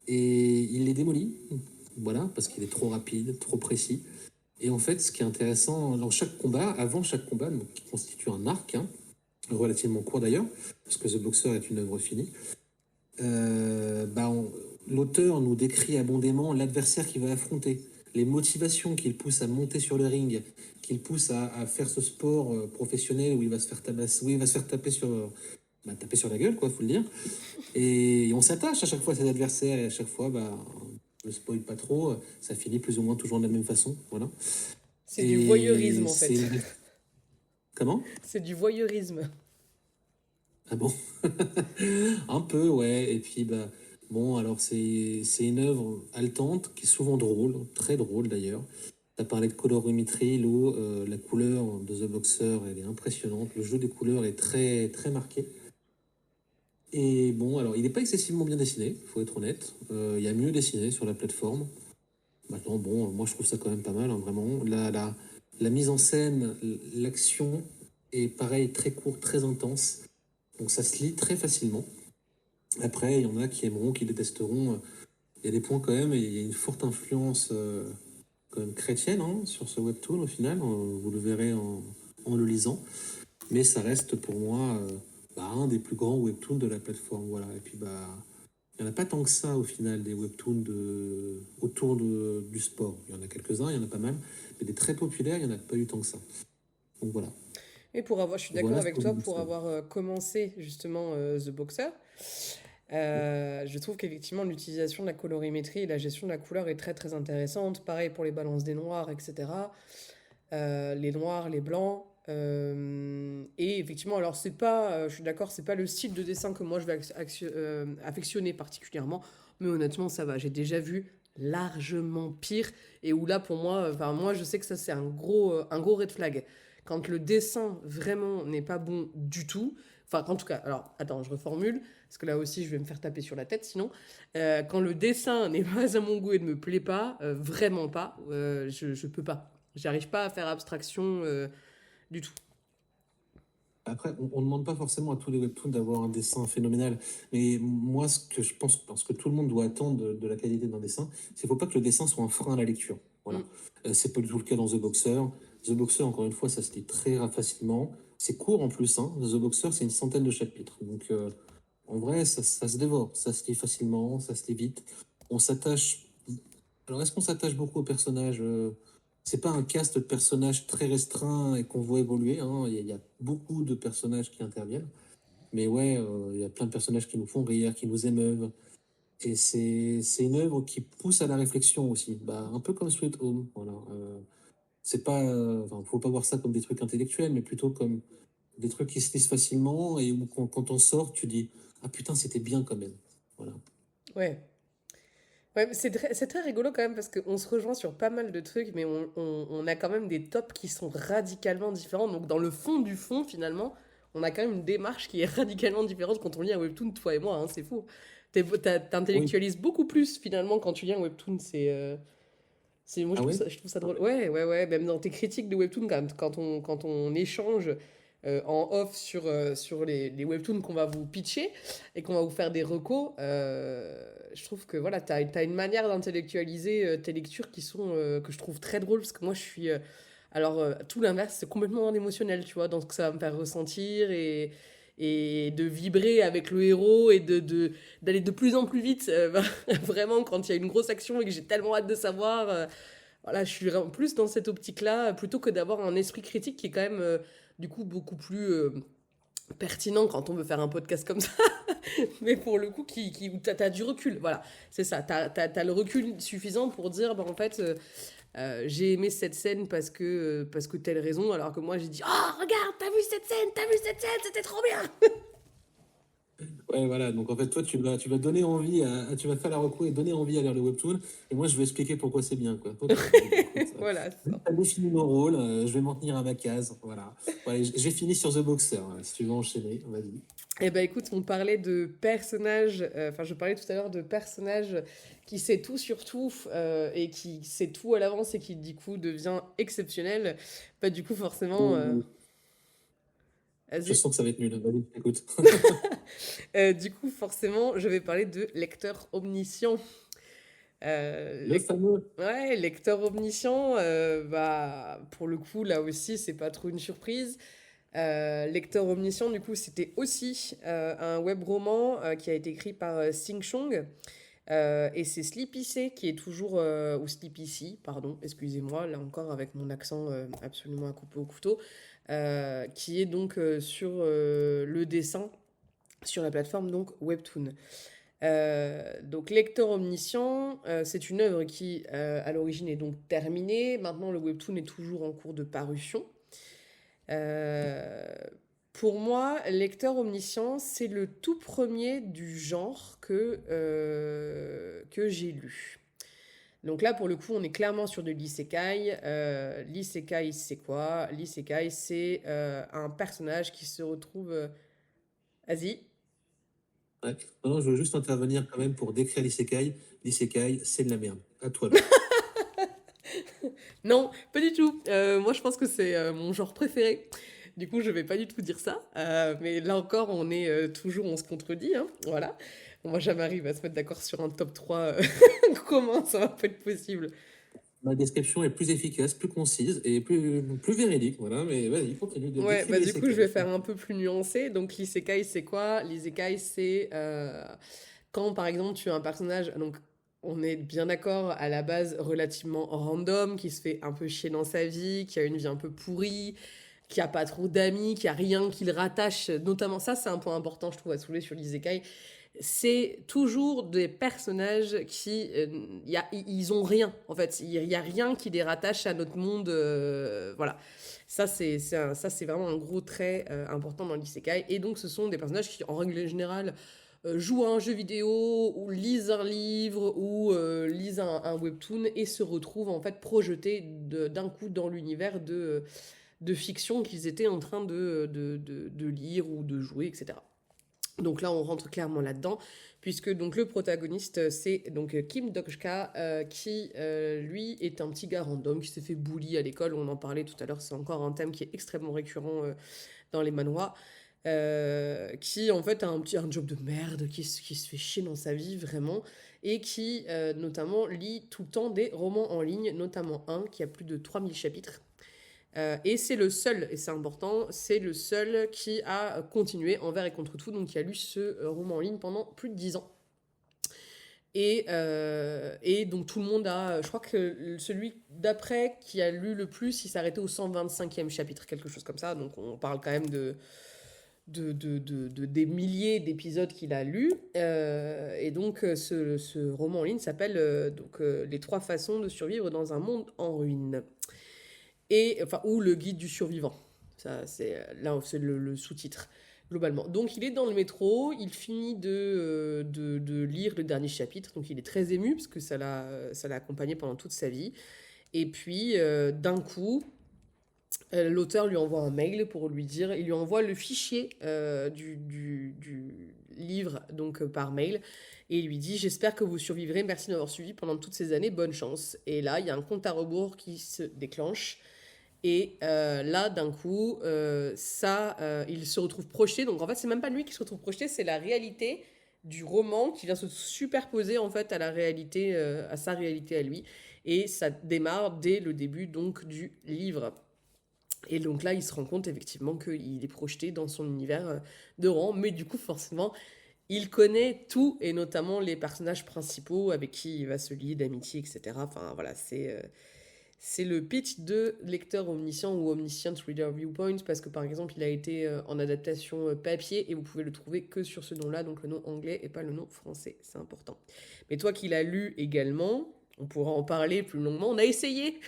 Et il les démolit, voilà, parce qu'il est trop rapide, trop précis. Et en fait, ce qui est intéressant, dans chaque combat, avant chaque combat, donc, qui constitue un arc, hein, relativement court d'ailleurs, parce que The Boxer est une œuvre finie, l'auteur nous décrit abondamment l'adversaire qu'il va affronter, les motivations qu'il pousse à monter sur le ring, qu'il pousse à faire ce sport professionnel où il va se faire tabasser, où il va se faire taper taper sur la gueule, quoi, faut le dire. Et on s'attache à chaque fois à ses adversaires, et à chaque fois, je ne spoil pas trop, ça finit plus ou moins toujours de la même façon, voilà. C'est du Et voyeurisme en fait. Comment? C'est du voyeurisme. Ah bon? Un peu, ouais. Et puis, bon, alors c'est une œuvre haletante qui est souvent drôle, très drôle d'ailleurs. Tu as parlé de colorimétrie, Lo, la couleur de The Boxer, elle est impressionnante. Le jeu des couleurs est très, très marqué. Et bon, alors il n'est pas excessivement bien dessiné, il faut être honnête. Il y a mieux dessiné sur la plateforme. Maintenant, bon, moi je trouve ça quand même pas mal, hein, vraiment. La mise en scène, l'action est pareil, très courte, très intense. Donc ça se lit très facilement. Après, il y en a qui aimeront, qui détesteront. Il y a des points quand même, et il y a une forte influence quand même chrétienne, hein, sur ce webtoon au final. Vous le verrez en le lisant. Mais ça reste pour moi un des plus grands webtoons de la plateforme. Voilà. Et puis il n'y en a pas tant que ça au final, des webtoons autour du sport. Il y en a quelques-uns, il y en a pas mal. Mais des très populaires, il n'y en a pas eu tant que ça. Donc voilà. Et je suis d'accord Voilà ce avec que je toi vous pour dis. avoir commencé justement The Boxer. Je trouve qu'effectivement l'utilisation de la colorimétrie et la gestion de la couleur est très très intéressante. Pareil pour les balances des noirs, etc. Les noirs, les blancs. Et effectivement, alors c'est pas, je suis d'accord, c'est pas le style de dessin que moi je vais affectionner particulièrement, mais honnêtement ça va. J'ai déjà vu largement pire et où là pour moi, enfin moi je sais que ça c'est un gros red flag. quand le dessin vraiment n'est pas bon du tout, enfin, en tout cas, alors, attends, je reformule, parce que là aussi, je vais me faire taper sur la tête, sinon. Quand le dessin n'est pas à mon goût et ne me plaît pas, vraiment pas, je peux pas. J'arrive pas à faire abstraction du tout. Après, on ne demande pas forcément à tous les webtoons d'avoir un dessin phénoménal. Mais moi, ce que je pense, parce que tout le monde doit attendre de la qualité d'un dessin, c'est qu'il ne faut pas que le dessin soit un frein à la lecture. Voilà. C'est pas du tout le cas dans The Boxer. The Boxer, encore une fois, ça se lit très facilement. C'est court en plus. Hein. The Boxer, c'est une centaine de chapitres. Donc, en vrai, ça se dévore. Ça se lit facilement, ça se lit vite. On s'attache. Alors, est-ce qu'on s'attache beaucoup aux personnages c'est pas un cast de personnages très restreint et qu'on voit évoluer. Hein. Il y a beaucoup de personnages qui interviennent. Mais ouais, il y a plein de personnages qui nous font rire, qui nous émeuvent. Et c'est une œuvre qui pousse à la réflexion aussi. Bah, un peu comme Sweet Home. Voilà. C'est pas, enfin, faut pas voir ça comme des trucs intellectuels, mais plutôt comme des trucs qui se lisent facilement et où quand on sort, tu dis ah putain, c'était bien quand même. Voilà. Ouais. Ouais, mais c'est très rigolo quand même parce qu'on se rejoint sur pas mal de trucs, mais on a quand même des tops qui sont radicalement différents. Donc, dans le fond du fond, finalement, on a quand même une démarche qui est radicalement différente quand on lit un webtoon, toi et moi, hein, c'est fou. Oui. T'intellectualises beaucoup plus finalement quand tu lis un webtoon. Moi, Ah ouais? je trouve ça drôle. Ouais, ouais, ouais. Même dans tes critiques de webtoon, quand on échange en off sur les webtoons qu'on va vous pitcher et qu'on va vous faire des recos, je trouve que voilà, t'as une manière d'intellectualiser tes lectures que je trouve très drôle parce que moi, je suis. Tout l'inverse, c'est complètement dans l'émotionnel, tu vois, dans ce que ça va me faire ressentir et de vibrer avec le héros et d'aller de plus en plus vite, vraiment, quand il y a une grosse action et que j'ai tellement hâte de savoir. Voilà, je suis vraiment plus dans cette optique-là, plutôt que d'avoir un esprit critique qui est quand même, du coup, beaucoup plus pertinent quand on veut faire un podcast comme ça. Mais pour le coup, où t'as du recul. Voilà, c'est ça. T'as le recul suffisant pour dire, bah, en fait, j'ai aimé cette scène parce que telle raison, alors que moi, j'ai dit, oh, regarde, t'as vu cette scène, c'était trop bien. Ouais, voilà. Donc, en fait, toi, tu vas donner envie tu vas faire la reco et donner envie à lire le webtoon. Et moi, je vais expliquer pourquoi c'est bien, quoi. Ok. Bon, bah, écoute, Voilà, c'est ça. t'as défini mon rôle. Je vais m'en tenir à ma case. Voilà. Ouais, j'ai fini sur The Boxer. Voilà. Si tu veux enchaîner, vas-y. Eh ben écoute, on parlait de personnages, je parlais tout à l'heure de personnages qui sait tout sur tout et qui sait tout à l'avance et qui du coup devient exceptionnel. Bah du coup forcément, Ouh, je vas-y. sens que ça va être nul. Vas-y, écoute. Du coup forcément, je vais parler de lecteur omniscient. Le fameux. Ouais, lecteur omniscient, bah pour le coup là aussi c'est pas trop une surprise. Lecteur omniscient, du coup, c'était aussi un web roman qui a été écrit par Sing Chong. Et c'est Sleepy C qui est toujours, ou Sleepy C, pardon, excusez-moi, là encore avec mon accent absolument à couper au couteau, qui est donc sur le dessin sur la plateforme donc Webtoon. Donc Lecteur omniscient, c'est une œuvre qui à l'origine est donc terminée. Maintenant le Webtoon est toujours en cours de parution. Euh, pour moi, Lecteur omniscient, c'est le tout premier du genre que j'ai lu. Donc là, pour le coup, on est clairement sur de l'isekai. L'isekai, c'est quoi? L'isekai, c'est un personnage qui se retrouve... Vas-y. Ouais. Non, non, je veux juste intervenir quand même pour décrire l'isekai. L'isekai, c'est de la merde. À toi, là. Non, pas du tout. Moi, je pense que c'est mon genre préféré. Du coup, je vais pas du tout dire ça. Mais là encore, on est toujours, on se contredit. Hein, voilà. Moi, jamais arrive à se mettre d'accord sur un top 3. Comment ça va pas être possible? Ma description est plus efficace, plus concise et plus véridique. Voilà, mais vas-y, continue de Ouais, décrire bah du coup, je l'isekai. vais faire un peu plus nuancé. Donc, l'isekai, c'est quoi? L'isekai, c'est quand, par exemple, tu as un personnage. Donc, on est bien d'accord, à la base, relativement random, qui se fait un peu chier dans sa vie, qui a une vie un peu pourrie, qui a pas trop d'amis, qui a rien qui le rattache. Notamment, ça, c'est un point important, je trouve, à soulever sur l'isekai. C'est toujours des personnages qui ils ont rien en fait, il y a rien qui les rattache à notre monde, voilà, ça c'est vraiment un gros trait important dans l'isekai. Et donc ce sont des personnages qui en règle générale jouent à un jeu vidéo ou lisent un livre ou lisent un webtoon et se retrouvent en fait projetés d'un coup dans l'univers de fiction qu'ils étaient en train de lire ou de jouer, etc. Donc là, on rentre clairement là-dedans, puisque donc le protagoniste, c'est donc Kim Dok-ska, qui, lui, est un petit gars random, qui s'est fait bully à l'école, on en parlait tout à l'heure, c'est encore un thème qui est extrêmement récurrent dans les manhwas, qui en fait a un job de merde, qui se fait chier dans sa vie, vraiment, et qui notamment lit tout le temps des romans en ligne, notamment un qui a plus de 3000 chapitres. Et c'est le seul, et c'est important, c'est le seul qui a continué envers et contre tout, donc qui a lu ce roman en ligne pendant plus de 10 ans. Et donc tout le monde a, je crois que celui d'après qui a lu le plus, il s'arrêtait au 125e chapitre, quelque chose comme ça, donc on parle quand même des milliers d'épisodes qu'il a lus. Et donc ce roman en ligne s'appelle Les 3 façons de survivre dans un monde en ruine. Ou le guide du survivant. Ça, c'est le sous-titre, globalement. Donc, il est dans le métro, il finit de lire le dernier chapitre, donc il est très ému, parce que ça l'a accompagné pendant toute sa vie. Et puis, d'un coup, l'auteur lui envoie un mail pour lui dire, il lui envoie le fichier du livre, donc par mail, et il lui dit: j'espère que vous survivrez, merci de m'avoir suivi pendant toutes ces années, bonne chance. Et là, il y a un compte à rebours qui se déclenche. Et là, d'un coup, il se retrouve projeté. Donc, en fait, c'est même pas lui qui se retrouve projeté, c'est la réalité du roman qui vient se superposer, en fait, à la réalité, à sa réalité à lui. Et ça démarre dès le début, donc, du livre. Et donc là, il se rend compte, effectivement, qu'il est projeté dans son univers de roman. Mais du coup, forcément, il connaît tout, et notamment les personnages principaux avec qui il va se lier d'amitié, etc. Enfin, voilà, c'est le pitch de Lecteur Omniscient ou Omniscient Reader Viewpoint, parce que par exemple il a été en adaptation papier et vous pouvez le trouver que sur ce nom-là, donc le nom anglais et pas le nom français, c'est important. Mais toi qui l'as lu également, on pourra en parler plus longuement. On a essayé,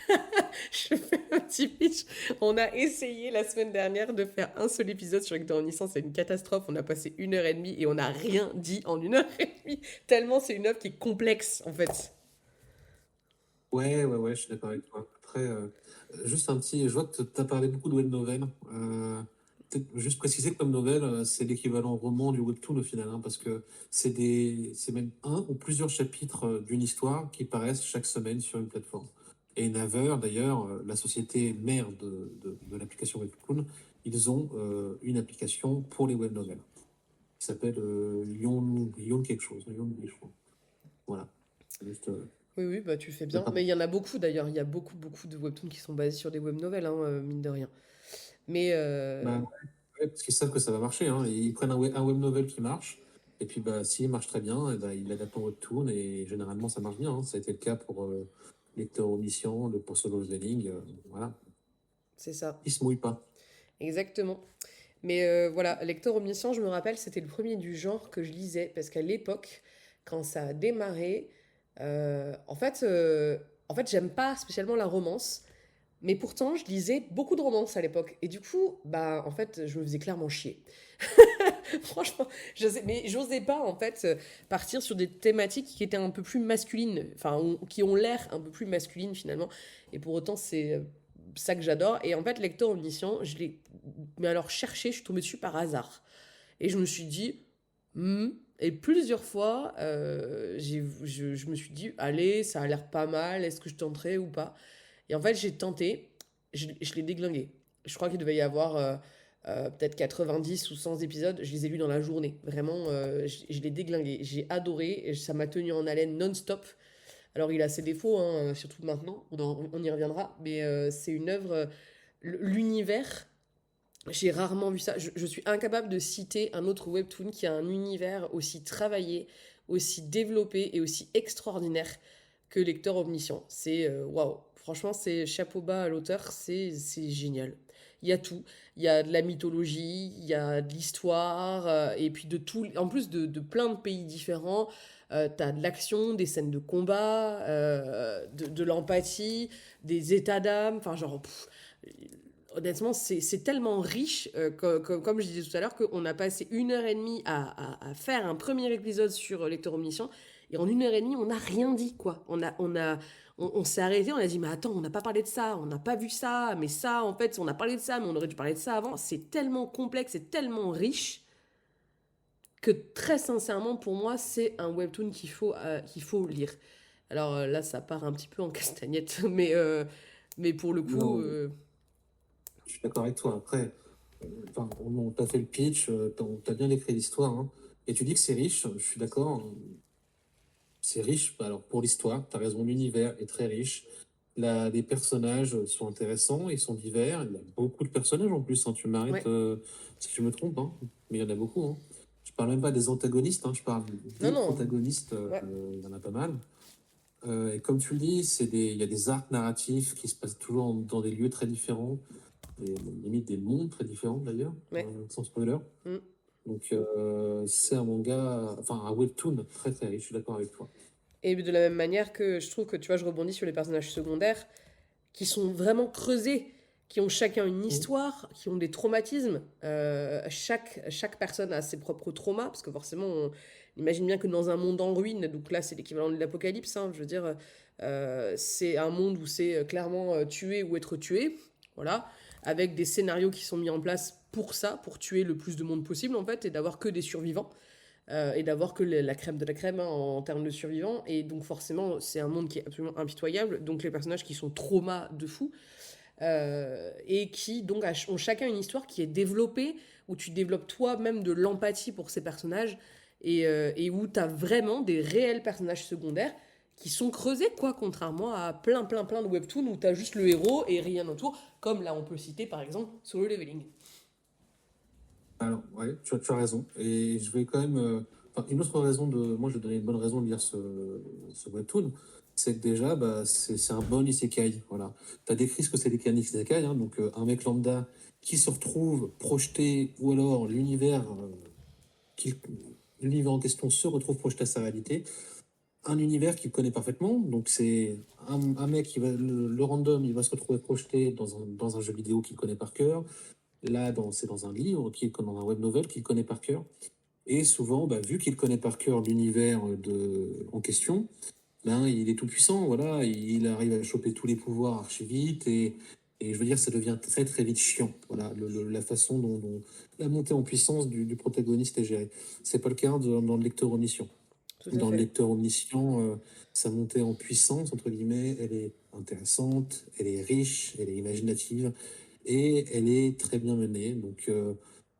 je fais un petit pitch, on a essayé la semaine dernière de faire un seul épisode sur Lecteur Omniscient, c'est une catastrophe, on a passé 1h30 et on n'a rien dit en 1h30, tellement c'est une œuvre qui est complexe en fait. Ouais, je suis d'accord avec toi. Après, juste un petit, je vois que tu as parlé beaucoup de web novel. Peut-être juste préciser que web novel, c'est l'équivalent roman du webtoon au final, hein, parce que c'est même un ou plusieurs chapitres d'une histoire qui paraissent chaque semaine sur une plateforme. Et Naver, d'ailleurs, la société mère de l'application webtoon, ils ont une application pour les web novels qui s'appelle Yon quelque chose, Yon, je crois. Voilà. Juste, Oui, bah tu fais de bien. pas- Mais il y en a beaucoup d'ailleurs. Il y a beaucoup de webtoons qui sont basés sur des web novels, hein, mine de rien. Mais Bah, ouais, parce qu'ils savent que ça va marcher, hein. Ils prennent un web novel qui marche, et puis bah, s'il marche très bien, et bah, ils l'adaptent en webtoon, et généralement ça marche bien, hein. Ça a été le cas pour Lecteur Omniscient, pour Solo Leveling, voilà. c'est ça, Ils se mouillent pas. exactement. Mais voilà, Lecteur Omniscient, je me rappelle, c'était le premier du genre que je lisais. Parce qu'à l'époque, quand ça a démarré, en fait, j'aime pas spécialement la romance. Mais pourtant, je lisais beaucoup de romances à l'époque. Et du coup, bah, en fait, je me faisais clairement chier. Franchement, mais j'osais pas, en fait, partir sur des thématiques qui étaient un peu plus masculines. Enfin, qui ont l'air un peu plus masculines, finalement. Et pour autant, c'est ça que j'adore. Et en fait, Lecteur Omniscient, je l'ai, mais alors, cherché, je suis tombée dessus par hasard. Et je me suis dit, hmm. Et plusieurs fois, je me suis dit, allez, ça a l'air pas mal, est-ce que je tenterai ou pas? Et en fait, j'ai tenté, je l'ai déglingué. Je crois qu'il devait y avoir peut-être 90 ou 100 épisodes. Je les ai lus dans la journée. Vraiment, je l'ai déglingué. J'ai adoré. Et ça m'a tenu en haleine non-stop. Alors, il a ses défauts, hein, surtout maintenant. On y reviendra. Mais c'est une œuvre. L'univers, j'ai rarement vu ça. Je suis incapable de citer un autre webtoon qui a un univers aussi travaillé, aussi développé et aussi extraordinaire que Lecteur Omniscient. C'est waouh. Franchement, c'est chapeau bas à l'auteur, c'est génial. Il y a tout. Il y a de la mythologie, il y a de l'histoire, et puis de tout, en plus de plein de pays différents. T'as de l'action, des scènes de combat, de l'empathie, des états d'âme. Enfin, genre, honnêtement, c'est tellement riche, comme je disais tout à l'heure, qu'on a passé 1h30 à faire un premier épisode sur Lecteur Omniscient. Et en 1 heure et demie, on n'a rien dit, quoi. On s'est arrêté, on a dit, mais attends, on n'a pas parlé de ça, on n'a pas vu ça, mais ça, en fait, on a parlé de ça, mais on aurait dû parler de ça avant. C'est tellement complexe, c'est tellement riche que très sincèrement, pour moi, c'est un webtoon qu'il faut lire. Alors là, ça part un petit peu en castagnette, mais pour le coup, Non, je suis d'accord avec toi. Après, enfin, on t'a fait le pitch, t'as bien écrit l'histoire, hein. Et tu dis que c'est riche, je suis d'accord. C'est riche, alors pour l'histoire, tu as raison, l'univers est très riche. Les personnages sont intéressants, ils sont divers. Il y a beaucoup de personnages en plus, hein. Tu m'arrêtes ouais. si je me trompe, hein. Mais il y en a beaucoup, hein. Je parle même pas des antagonistes, hein. Je parle Non, des non. protagonistes, Ouais. il y en a pas mal. Et comme tu le dis, il y a des arcs narratifs qui se passent toujours dans des lieux très différents, limite des mondes très différents d'ailleurs, Ouais. sans spoiler. Mm. Donc c'est un manga, enfin un webtoon très très riche, je suis d'accord avec toi. Et de la même manière que je trouve que, tu vois, je rebondis sur les personnages secondaires qui sont vraiment creusés, qui ont chacun une Mhm. histoire, qui ont des traumatismes. Chaque personne a ses propres traumas, parce que forcément, on imagine bien que dans un monde en ruine, donc là c'est l'équivalent de l'apocalypse, hein, je veux dire, c'est un monde où c'est clairement tuer ou être tué, voilà, avec des scénarios qui sont mis en place pour ça, pour tuer le plus de monde possible en fait, et d'avoir que des survivants. Et d'avoir que la crème de la crème, hein, en termes de survivants. Et donc forcément, c'est un monde qui est absolument impitoyable. Donc les personnages qui sont traumas de fou, et qui donc ont chacun une histoire qui est développée, où tu développes toi-même de l'empathie pour ces personnages, et où tu as vraiment des réels personnages secondaires qui sont creusés, quoi, contrairement à plein de webtoons où tu as juste le héros et rien autour, comme là on peut citer par exemple Solo Leveling. Alors, ouais, tu as raison. Et je vais quand même. Enfin, une autre raison de. Moi, je vais donner une bonne raison de lire ce webtoon. C'est que déjà, bah, c'est un bon isekai. Voilà. Tu as décrit ce que c'est les isekai, hein, donc un mec lambda qui se retrouve projeté, ou alors qu'il- l'univers en question se retrouve projeté à sa réalité. Un univers qu'il connaît parfaitement. Donc, c'est un mec qui va. Le random, il va se retrouver projeté dans un jeu vidéo qu'il connaît par cœur. Là, c'est dans un livre, dans un web novel qu'il connaît par cœur. Et souvent, bah, vu qu'il connaît par cœur l'univers en question, ben, il est tout puissant, voilà, il arrive à choper tous les pouvoirs archi vite et je veux dire, ça devient très très vite chiant. Voilà, la façon dont la montée en puissance du protagoniste est gérée. C'est pas le cas dans le lecteur omniscient. Tout à Dans le fait. lecteur omniscient, sa montée en puissance, entre guillemets, elle est intéressante, elle est riche, elle est imaginative et elle est très bien menée. Donc,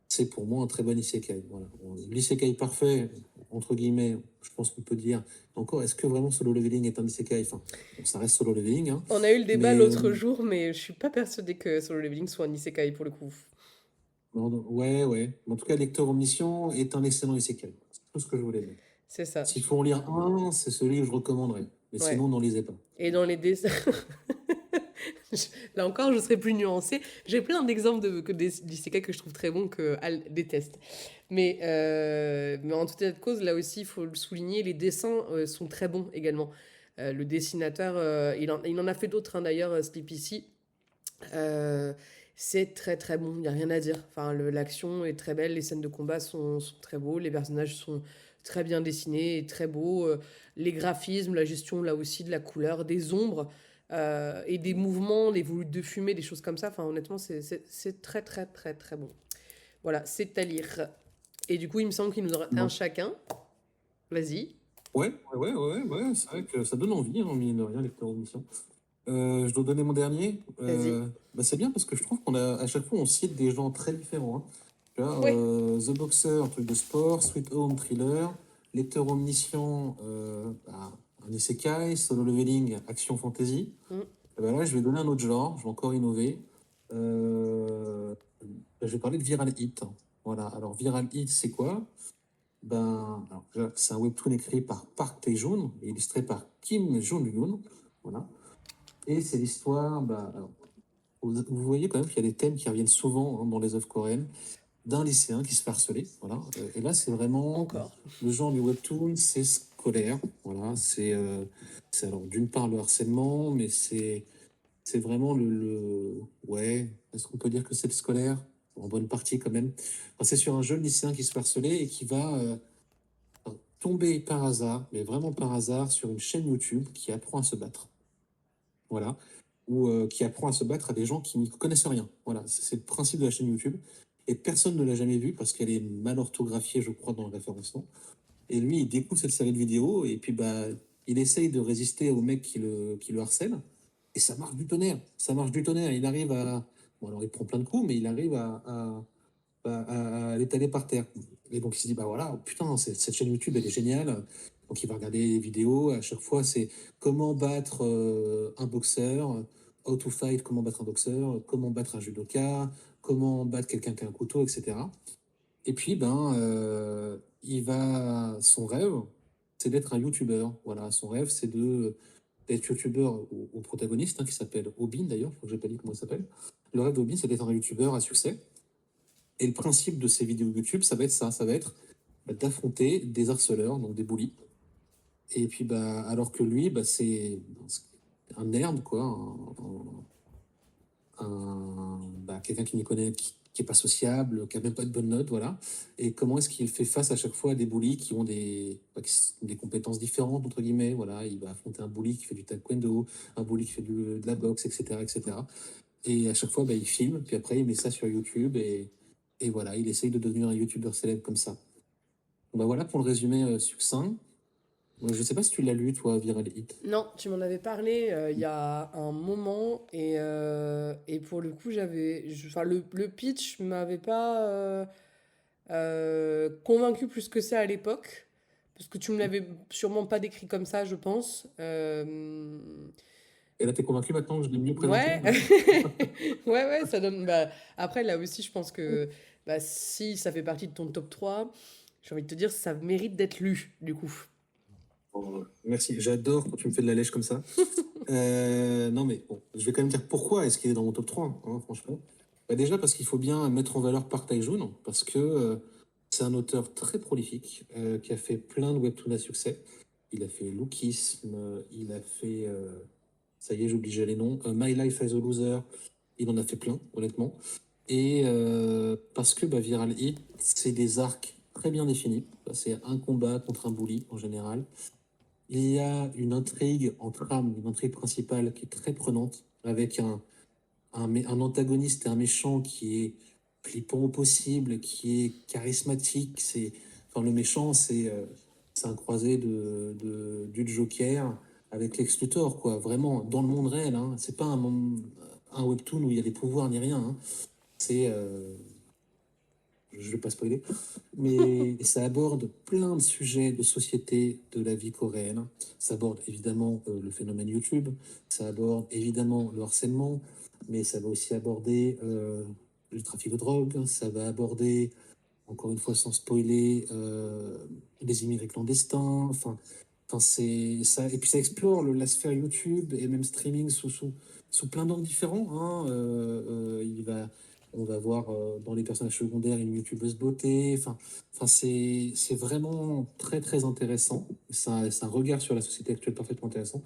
c'est pour moi un très bon isekai. Voilà. L'isekai parfait, entre guillemets, je pense qu'on peut dire. Encore, est-ce que vraiment Solo Leveling est un isekai? Enfin, bon, ça reste Solo Leveling, hein, On a eu le débat mais l'autre jour, mais je suis pas persuadée que Solo Leveling soit un isekai pour le coup. ouais, ouais. En tout cas, Lecteur Omniscient est un excellent isekai. C'est tout ce que je voulais dire. C'est ça. S'il faut en lire un, c'est celui que je recommanderais. Mais Ouais. sinon, n'en lisez pas. Et dans les dessins. Là encore, je serais plus nuancée. J'ai plein d'exemples d'isekai que je trouve très bons que Al déteste. Mais en tout état de cause, là aussi, il faut le souligner, les dessins sont très bons également. Le dessinateur, il en a fait d'autres, hein, d'ailleurs, Sleepy Sea. Euh, c'est très très bon, il n'y a rien à dire. Enfin, l'action est très belle, les scènes de combat sont très beaux, les personnages sont très bien dessinés et très beaux. Les graphismes, la gestion là aussi de la couleur, des ombres, et des mouvements, des volutes de fumée, des choses comme ça. Enfin, honnêtement, c'est très très très très bon. Voilà, c'est à lire. Et du coup, il me semble qu'il nous en reste un Bon. chacun. Vas-y, Ouais, c'est vrai que ça donne envie, hein, mine de rien, Lecteur Omniscient. Je dois donner mon dernier. vas-y. Bah, c'est bien parce que je trouve à chaque fois, on cite des gens très différents, hein. Tu vois, Ouais. The Boxer, un truc de sport, Sweet Home, thriller, Lecteur Omniscient, un isekai, Solo Leveling, action fantasy. Mm. Et ben là, je vais donner un autre genre, je vais encore innover. Je vais parler de Viral Hit. Voilà, alors Viral Hit, c'est quoi? Alors, c'est un webtoon écrit par Park Tae-joon et illustré par Kim Jong-yoon. Voilà. Et c'est l'histoire, alors, vous voyez quand même qu'il y a des thèmes qui reviennent souvent, hein, dans les œuvres coréennes, d'un lycéen qui se fait harceler. Voilà. Et là, c'est vraiment Encore. le genre du webtoon, c'est scolaire. Voilà. C'est alors d'une part le harcèlement, mais c'est vraiment ouais, est-ce qu'on peut dire que c'est le scolaire? En bonne partie quand même. Enfin, c'est sur un jeune lycéen qui se fait harceler et qui va tombé par hasard, mais vraiment par hasard, sur une chaîne YouTube qui apprend à se battre. Voilà. Ou qui apprend à se battre à des gens qui n'y connaissent rien. Voilà, c'est le principe de la chaîne YouTube. Et personne ne l'a jamais vue parce qu'elle est mal orthographiée, je crois, dans le référencement. Et lui, il découvre cette série de vidéos et puis il essaye de résister au mec qui le harcèle. Et ça marche du tonnerre. Ça marche du tonnerre. Il arrive à. Bon, alors il prend plein de coups, mais il arrive à l'étaler par terre. Et donc il se dit, bah voilà, putain, cette chaîne YouTube, elle est géniale. Donc il va regarder les vidéos. À chaque fois, c'est comment battre un boxeur, how to fight, comment battre un boxeur, comment battre un judoka, comment battre quelqu'un qui a un couteau, etc. Et puis, son rêve, c'est d'être un YouTuber. Voilà, son rêve, c'est d'être YouTuber au protagoniste, hein, qui s'appelle Obin d'ailleurs, je crois que j'ai pas dit comment il s'appelle. Le rêve d'Obin, c'est d'être un YouTuber à succès. Et le principe de ces vidéos YouTube, ça va être ça va être d'affronter des harceleurs, donc des bullies. Et puis, alors que lui, c'est un nerd, quoi, quelqu'un qui n'y connaît, qui est pas sociable, qui a même pas de bonnes notes, voilà. Et comment est-ce qu'il fait face à chaque fois à des bullies qui ont des compétences différentes, entre guillemets, voilà. Il va affronter un bully qui fait du taekwondo, un bully qui fait de la boxe, etc., etc. Et à chaque fois, il filme, puis après, il met ça sur YouTube et voilà, il essaye de devenir un YouTuber célèbre comme ça. Voilà pour le résumé succinct. Je sais pas si tu l'as lu, toi, Viral Hit. Non, tu m'en avais parlé il y a un moment et pour le coup, enfin, le pitch m'avait pas convaincu plus que ça à l'époque, parce que tu me l'avais sûrement pas décrit comme ça, je pense. Et là, t'es convaincu maintenant que je l'ai mieux présenté, Ouais, voilà. ouais, ça donne. Bah, après, là aussi, je pense que bah, si ça fait partie de ton top 3, j'ai envie de te dire, ça mérite d'être lu, du coup. Bon, merci, j'adore quand tu me fais de la lèche comme ça. Non, mais bon, je vais quand même dire pourquoi est-ce qu'il est dans mon top 3, hein, franchement. Déjà parce qu'il faut bien mettre en valeur Park Tae-joon, parce que c'est un auteur très prolifique qui a fait plein de webtoons à succès. Il a fait Lookism, il a fait, ça y est, j'oublie déjà les noms, My Life as a Loser, il en a fait plein, honnêtement. Et parce que Viral Hit, c'est des arcs très bien définis. C'est un combat contre un bully en général. Il y a une intrigue en trame, une intrigue principale qui est très prenante, avec un antagoniste et un méchant qui est flippant au possible, qui est charismatique. Le méchant, c'est un croisé du Joker avec Lex Luthor, quoi. Vraiment, dans le monde réel, hein. C'est pas un webtoon où il y a des pouvoirs ni rien, hein. C'est, je vais pas spoiler, mais ça aborde plein de sujets de société, de la vie coréenne. Ça aborde évidemment le phénomène YouTube, ça aborde évidemment le harcèlement, mais ça va aussi aborder le trafic de drogue, ça va aborder, encore une fois sans spoiler, les immigrés clandestins, c'est ça. Et puis ça explore la sphère YouTube et même streaming sous plein d'angles différents, hein. On va voir dans les personnages secondaires une youtubeuse beauté. C'est vraiment très très intéressant. C'est un regard sur la société actuelle parfaitement intéressant.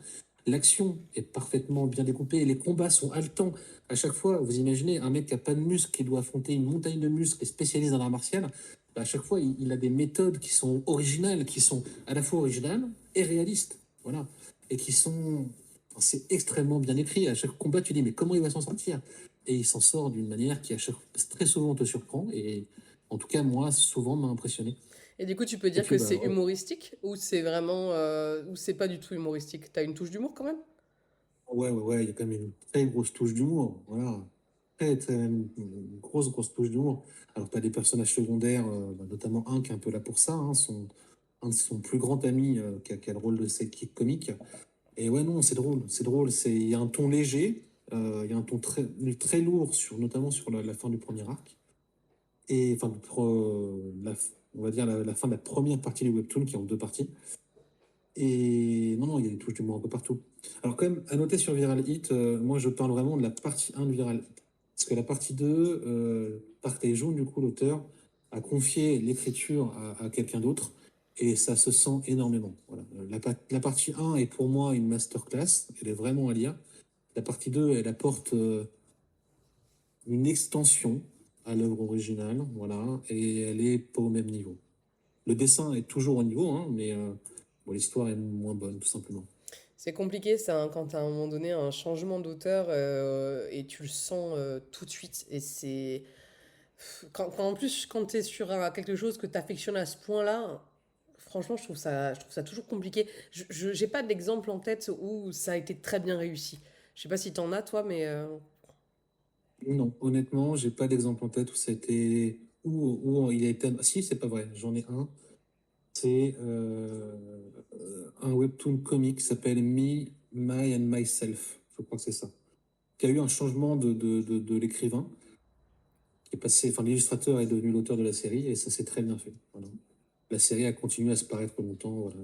L'action est parfaitement bien découpée. Les combats sont haletants. À chaque fois, vous imaginez un mec qui a pas de muscles, qui doit affronter une montagne de muscles et spécialisé dans l'art martial. À chaque fois, il a des méthodes qui sont originales, qui sont à la fois originales et réalistes. Voilà. Et qui sont. C'est extrêmement bien écrit. À chaque combat, tu dis, mais comment il va s'en sortir? Et il s'en sort d'une manière qui, très souvent, te surprend. Et en tout cas, moi, souvent, m'a impressionné. Et du coup, tu peux Et dire puis, que c'est humoristique ou c'est vraiment, ou c'est pas du tout humoristique? T'as une touche d'humour quand même? ouais, il y a quand même une très grosse touche d'humour. Voilà. Très, très, une grosse, grosse touche d'humour. Alors, tu as des personnages secondaires, notamment un qui est un peu là pour ça, hein, un de son plus grand ami qui a le rôle de sidekick comique. Et ouais, non, c'est drôle, c'est drôle. Il y a un ton léger, il y a un ton très, très lourd, notamment sur la fin du premier arc. Et enfin, on va dire la fin de la première partie du webtoon qui est en deux parties. Et non, il y a des touches d'humour un peu partout. Alors, quand même, à noter sur Viral Hit, moi je parle vraiment de la partie 1 de Viral Hit. Parce que la partie 2, Park Tae-joon, du coup, l'auteur, a confié l'écriture à quelqu'un d'autre. Et ça se sent énormément. Voilà. La partie 1 est pour moi une masterclass. Elle est vraiment à lire. La partie 2, elle apporte une extension à l'œuvre originale. Voilà. Et elle est pas au même niveau. Le dessin est toujours au niveau, hein, mais bon, l'histoire est moins bonne, tout simplement. C'est compliqué ça, hein, quand tu as à un moment donné un changement d'auteur et tu le sens tout de suite. Et c'est. En plus, quand tu es sur quelque chose que tu affectionnes à ce point-là, franchement, je trouve ça toujours compliqué. J'ai pas d'exemple en tête où ça a été très bien réussi. Je sais pas si t'en as, toi, mais. Non, honnêtement, j'ai pas d'exemple en tête où ça a été. Où il a été. Si, c'est pas vrai, j'en ai un. C'est un webtoon comique qui s'appelle Me, My and Myself. Je crois que c'est ça. Qui a eu un changement de l'écrivain, qui est passé. Enfin, l'illustrateur est devenu l'auteur de la série et ça s'est très bien fait. Voilà. La série a continué à se paraître longtemps. Voilà.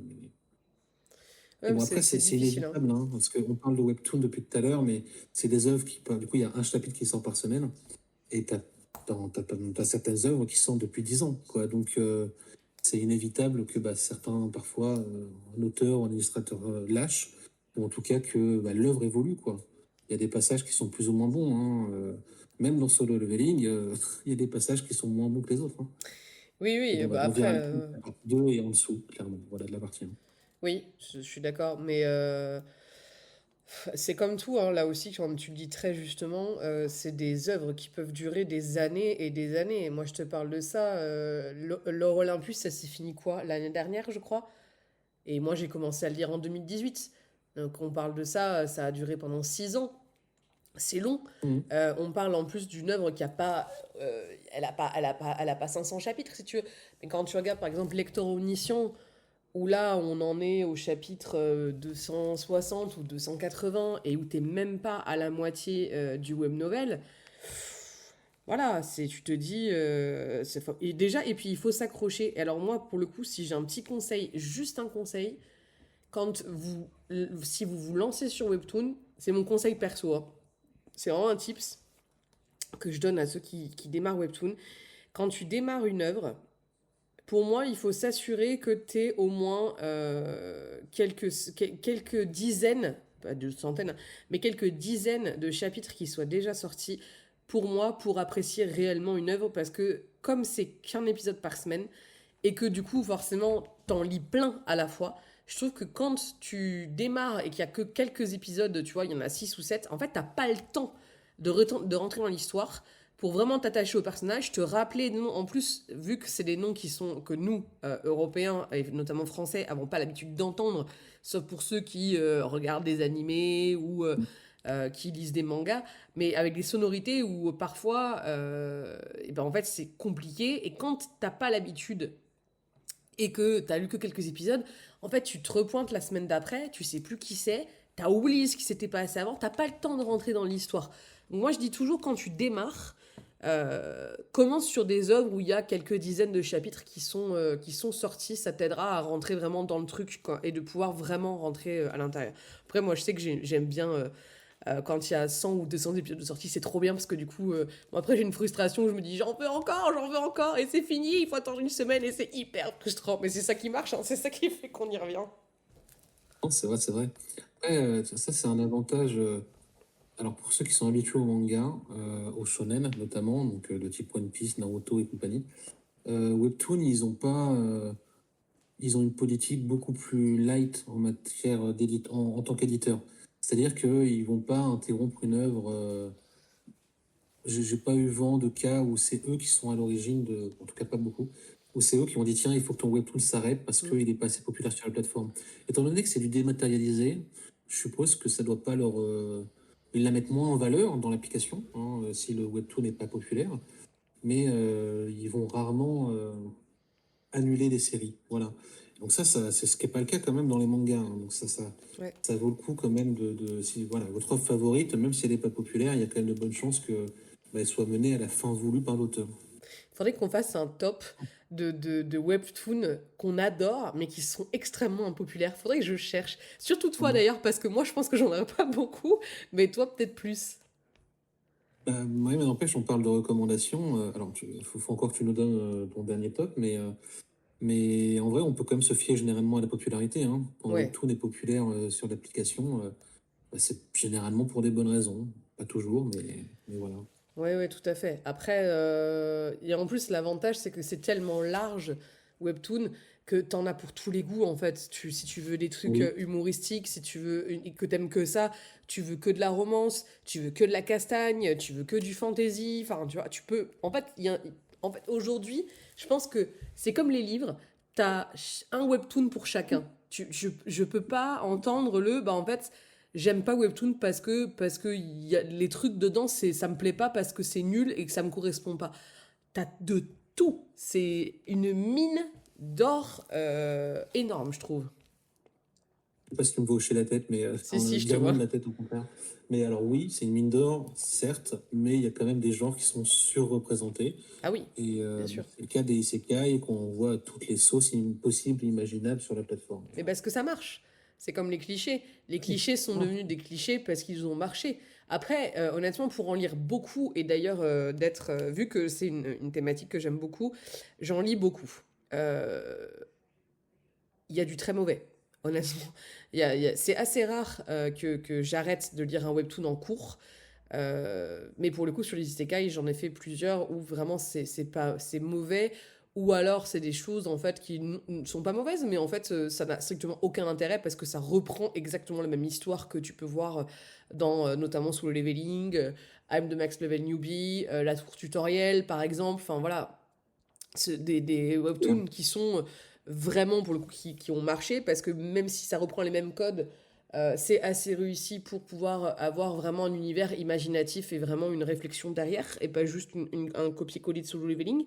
Ouais, Et mais bon, c'est après, c'est c'est difficile, hein. inévitable, hein, parce qu'on parle de webtoon depuis tout à l'heure, mais c'est des œuvres qui. Du coup, il y a un chapitre qui sort par semaine. Et t'as certaines œuvres qui sortent depuis 10 ans, quoi. Donc, c'est inévitable que bah, certains, parfois, un auteur, un illustrateur lâche, ou en tout cas que bah, l'œuvre évolue, quoi. Il y a des passages qui sont plus ou moins bons, hein. Même dans Solo Leveling, il y a des passages qui sont moins bons que les autres, hein. Oui, Et oui, bon, bah, bah on après, verra la partie 2 et en dessous, clairement. Voilà, de la partie 1. oui, je suis d'accord, mais c'est comme tout, hein, là aussi, comme tu le dis très justement, c'est des œuvres qui peuvent durer des années et des années. Et moi, je te parle de ça. L'Or Olympus, ça s'est fini quoi? L'année dernière, je crois. Et moi, j'ai commencé à le lire en 2018. Donc, on parle de ça, ça a duré pendant 6 ans. C'est long. Mhm. On parle en plus d'une œuvre qui a pas, elle a pas 500 chapitres, si tu veux. Mais quand tu regardes, par exemple, Lector Omniscient, où là, on en est au chapitre 260 ou 280, et où t'es même pas à la moitié du web novel, voilà, tu te dis, et déjà, et puis il faut s'accrocher. Et alors moi, pour le coup, si j'ai un petit conseil, juste un conseil, si vous vous lancez sur Webtoon, c'est mon conseil perso, hein. C'est vraiment un tips que je donne à ceux qui démarrent Webtoon. Quand tu démarres une œuvre, pour moi, il faut s'assurer que tu aies au moins quelques dizaines, pas de centaines, mais quelques dizaines de chapitres qui soient déjà sortis pour moi, pour apprécier réellement une œuvre, parce que comme c'est qu'un épisode par semaine, et que du coup, forcément, t'en lis plein à la fois, je trouve que quand tu démarres et qu'il y a que quelques épisodes, tu vois, il y en a 6 ou 7, en fait, t'as pas le temps de rentrer dans l'histoire pour vraiment t'attacher au personnage, te rappeler des noms. En plus, vu que c'est des noms que nous, Européens, et notamment Français, n'avons pas l'habitude d'entendre, sauf pour ceux qui regardent des animés ou qui lisent des mangas, mais avec des sonorités où parfois, et ben en fait, c'est compliqué. Et quand t'as pas l'habitude et que t'as lu que quelques épisodes, en fait, tu te repointes la semaine d'après, tu sais plus qui c'est, t'as oublié ce qui s'était passé avant, t'as pas le temps de rentrer dans l'histoire. Donc moi, je dis toujours, quand tu démarres, commence sur des œuvres où il y a quelques dizaines de chapitres qui sont sortis, ça t'aidera à rentrer vraiment dans le truc, quoi, et de pouvoir vraiment rentrer à l'intérieur. Après, moi, je sais que j'aime bien quand il y a 100 ou 200 épisodes de sortie, c'est trop bien parce que du coup, bon, après j'ai une frustration où je me dis j'en veux encore, et c'est fini, il faut attendre une semaine et c'est hyper frustrant. Mais c'est ça qui marche, hein, c'est ça qui fait qu'on y revient. Non, c'est vrai, c'est vrai. Après, ça, c'est un avantage. Alors, pour ceux qui sont habitués au manga, au shonen notamment, donc de type One Piece, Naruto et compagnie, Webtoon, ils ont une politique beaucoup plus light en matière en tant qu'éditeur. C'est-à-dire qu'ils vont pas interrompre une œuvre. J'ai pas eu vent de cas où c'est eux qui sont à l'origine en tout cas pas beaucoup, où c'est eux qui ont dit tiens, il faut que ton Webtoon s'arrête parce Mm. qu'il est pas assez populaire sur la plateforme. Étant donné que c'est du dématérialisé, je suppose que ça doit pas leur. Ils la mettent moins en valeur dans l'application, hein, si le Webtoon n'est pas populaire, mais ils vont rarement annuler des séries. Voilà. Donc ça c'est ce qui n'est pas le cas quand même dans les mangas, hein. Donc Ouais. ça vaut le coup quand même si voilà, votre œuvre favorite, même si elle n'est pas populaire, il y a quand même de bonnes chances que bah, elle soit menée à la fin voulue par l'auteur. Faudrait qu'on fasse un top de webtoons qu'on adore, mais qui sont extrêmement impopulaires. Faudrait que je cherche. Surtout toi Mhm. d'ailleurs, parce que moi je pense que j'en aurais pas beaucoup, mais toi peut-être plus. Bah, oui, mais n'empêche, on parle de recommandations. Alors, faut encore que tu nous donnes ton dernier top, mais en vrai, on peut quand même se fier généralement à la popularité, hein. Quand Ouais. Webtoon est populaire sur l'application, bah, c'est généralement pour des bonnes raisons. Pas toujours, mais voilà. Ouais, ouais, tout à fait. Après, et en plus, l'avantage, c'est que c'est tellement large. webtoon, que t'en as pour tous les goûts, en fait. Si tu veux des trucs Oui. humoristiques, si tu veux que t'aimes que ça, tu veux que de la romance, tu veux que de la castagne, tu veux que du fantasy, enfin, tu vois, tu peux... En fait, aujourd'hui, je pense que c'est comme les livres, t'as un webtoon pour chacun. Je peux pas entendre bah en fait, j'aime pas webtoon parce que les trucs dedans, ça me plaît pas parce que c'est nul et que ça me correspond pas. T'as de tout. C'est une mine d'or énorme, je trouve. Je sais pas si tu me vois hocher la tête, mais Si, je te bien moins vois. de la tête au contraire. Mais alors oui, c'est une mine d'or, certes, mais il y a quand même des genres qui sont surreprésentés. Ah oui, Et bien sûr. c'est le cas des isekai qu'on voit à toutes les sauces possibles et imaginables sur la plateforme. Mais parce que ça marche. C'est comme les clichés. Les Oui, clichés sont ah, devenus des clichés parce qu'ils ont marché. Après, honnêtement, pour en lire beaucoup, et d'ailleurs, vu que c'est une thématique que j'aime beaucoup, j'en lis beaucoup. Euh, Il y a du très mauvais, honnêtement. C'est assez rare que j'arrête de lire un webtoon en cours. Mais pour le coup, sur les isekai, j'en ai fait plusieurs où vraiment c'est mauvais. Ou alors, c'est des choses en fait qui ne sont pas mauvaises, mais en fait, ça n'a strictement aucun intérêt parce que ça reprend exactement la même histoire que tu peux voir notamment sous le leveling, I'm the Max Level Newbie, la tour tutoriel par exemple. Enfin voilà, c'est des bien. webtoons qui sont vraiment pour le coup qui ont marché parce que même si ça reprend les mêmes codes, c'est assez réussi pour pouvoir avoir vraiment un univers imaginatif et vraiment une réflexion derrière et pas juste un copier-coller de solo leveling.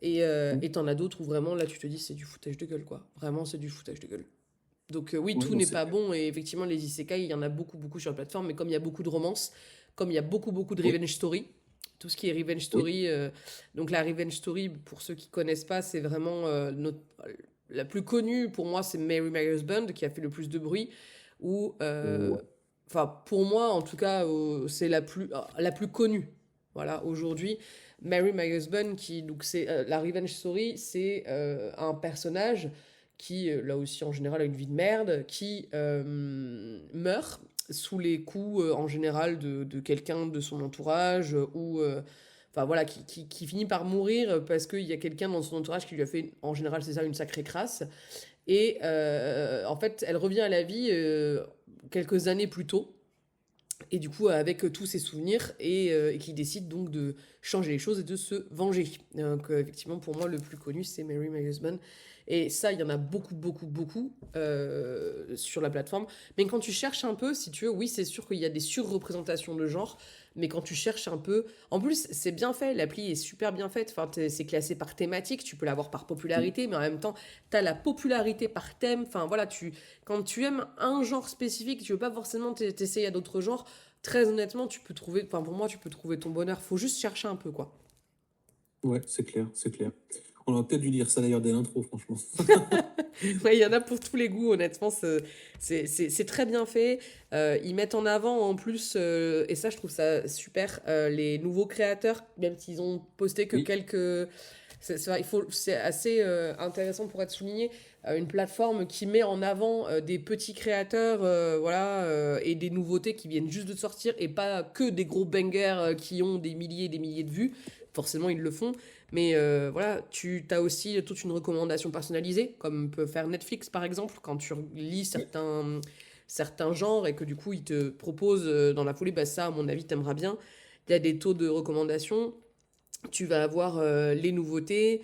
Et t'en as d'autres où vraiment là tu te dis c'est du foutage de gueule quoi. Vraiment c'est du foutage de gueule. Donc oui, Oui, tout non, n'est c'est pas clair. bon et effectivement les isekai, il y en a beaucoup beaucoup sur la plateforme, mais comme il y a beaucoup de romances, comme il y a beaucoup de Oui, revenge story, tout ce qui est revenge oui. story, donc la revenge story pour ceux qui connaissent pas, c'est vraiment la plus connue pour moi, c'est Mary My Husband qui a fait le plus de bruit, ou Ouais. enfin pour moi en tout cas c'est la plus connue. Voilà, aujourd'hui, Mary My Husband, qui donc c'est la revenge story, c'est un personnage qui, là aussi en général, a une vie de merde, qui meurt sous les coups en général de quelqu'un de son entourage ou enfin voilà qui finit par mourir parce qu'il y a quelqu'un dans son entourage qui lui a fait en général c'est ça une sacrée crasse et en fait elle revient à la vie quelques années plus tôt et du coup avec tous ses souvenirs et qui décide donc de changer les choses et de se venger. Donc effectivement pour moi le plus connu c'est Mary My Husband et ça il y en a beaucoup sur la plateforme, mais quand tu cherches un peu si tu veux, oui c'est sûr qu'il y a des surreprésentations de genre, mais quand tu cherches un peu, en plus c'est bien fait, l'appli est super bien faite, enfin, c'est classé par thématique, tu peux l'avoir par popularité mais en même temps tu as la popularité par thème, enfin voilà, quand tu aimes un genre spécifique, tu veux pas forcément t'essayer à d'autres genres, très honnêtement, tu peux trouver, enfin pour moi, tu peux trouver ton bonheur. Faut juste chercher un peu, quoi. Ouais, c'est clair, c'est clair. On aurait peut-être dû lire ça d'ailleurs dès l'intro, franchement. Ouais, il y en a pour tous les goûts, honnêtement, c'est très bien fait. Ils mettent en avant en plus, et ça je trouve ça super, les nouveaux créateurs, même s'ils ont posté que Oui, quelques... C'est assez intéressant pour être souligné, une plateforme qui met en avant des petits créateurs voilà, et des nouveautés qui viennent juste de sortir, et pas que des gros bangers qui ont des milliers et des milliers de vues. Forcément, ils le font. Mais voilà, tu as aussi toute une recommandation personnalisée, comme peut faire Netflix par exemple, quand tu lis oui. certains genres et que du coup ils te proposent dans la foulée, bah ça à mon avis t'aimeras bien. Il y a des taux de recommandation, tu vas avoir les nouveautés.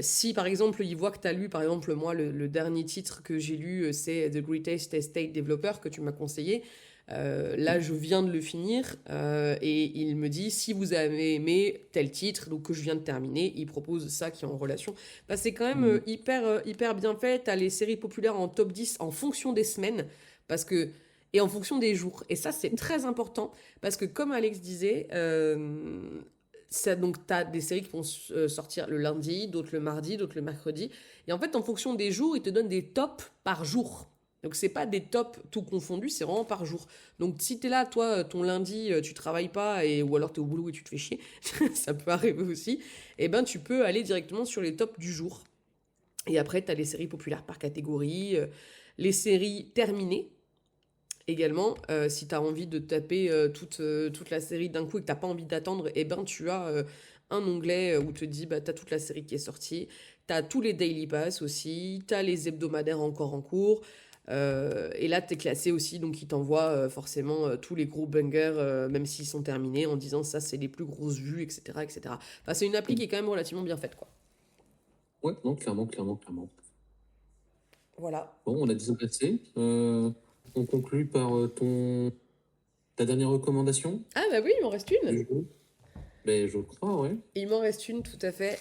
Si par exemple ils voient que tu as lu, par exemple moi le dernier titre que j'ai lu c'est The Greatest Estate Developer que tu m'as conseillé. Là, je viens de le finir et il me dit si vous avez aimé tel titre, donc que je viens de terminer, il propose ça qui est en relation. Bah, c'est quand même Mm. hyper bien fait. T'as les séries populaires en top 10 en fonction des semaines parce que, et en fonction des jours. Et ça, c'est très important parce que, comme Alex disait, ça, donc tu as des séries qui vont sortir le lundi, d'autres le mardi, d'autres le mercredi. Et en fait, en fonction des jours, ils te donnent des tops par jour. Donc c'est pas des tops tout confondus, c'est vraiment par jour. Donc si t'es là, toi, ton lundi, tu travailles pas, ou alors t'es au boulot et tu te fais chier, ça peut arriver aussi, et ben tu peux aller directement sur les tops du jour. Et après, t'as les séries populaires par catégorie, les séries terminées également. Si t'as envie de taper toute la série d'un coup et que t'as pas envie d'attendre, et ben tu as un onglet où te dit bah t'as toute la série qui est sortie. T'as tous les daily pass aussi, t'as les hebdomadaires encore en cours. Et là, t'es classé aussi, donc ils t'envoient forcément tous les gros bangers, même s'ils sont terminés, en disant ça, c'est les plus grosses vues, etc., etc. Enfin, c'est une appli qui est quand même relativement bien faite, quoi. Ouais, non, clairement, clairement, clairement. Voilà. Bon, on a dit assez. On conclut par ta dernière recommandation Ah bah oui, il m'en reste une. du jeu. Ben, je crois, ouais. Il m'en reste une, tout à fait.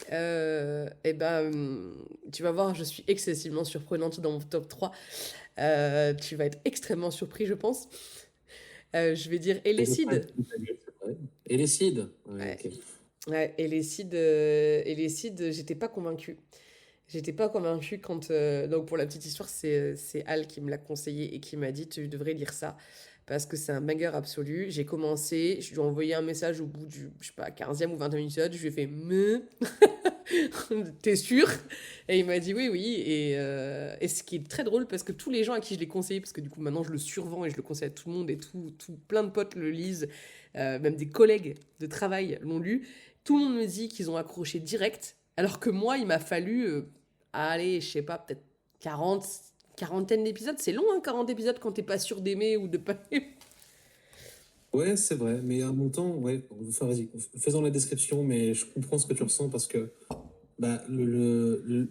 Et ben, tu vas voir, je suis excessivement surprenante dans mon top 3. Tu vas être extrêmement surpris, je pense. Je vais dire Et je crois Elécide. être italien, c'est vrai. Et les cides. Ouais, Ouais, ok. ouais, Elécide, j'étais pas convaincue. J'étais pas convaincue quand... donc pour la petite histoire, c'est Al qui me l'a conseillé et qui m'a dit, tu devrais lire ça. Parce que c'est un banger absolu. J'ai commencé, je lui ai envoyé un message au bout du, je sais pas, 15e ou 20e épisode. Je lui ai fait, me, t'es sûr? Et il m'a dit oui, oui. Et ce qui est très drôle, parce que tous les gens à qui je l'ai conseillé, parce que du coup maintenant je le survends et je le conseille à tout le monde, et plein de potes le lisent, même des collègues de travail l'ont lu, tout le monde me dit qu'ils ont accroché direct, alors que moi, il m'a fallu, allez, je sais pas, peut-être 40, quarantaine d'épisodes. C'est long, hein, 40 épisodes quand t'es pas sûr d'aimer ou de pas aimer. Ouais, c'est vrai. Mais à mon temps, ouais. Enfin, vas-y, faisons la description, mais je comprends ce que tu ressens parce que bah, le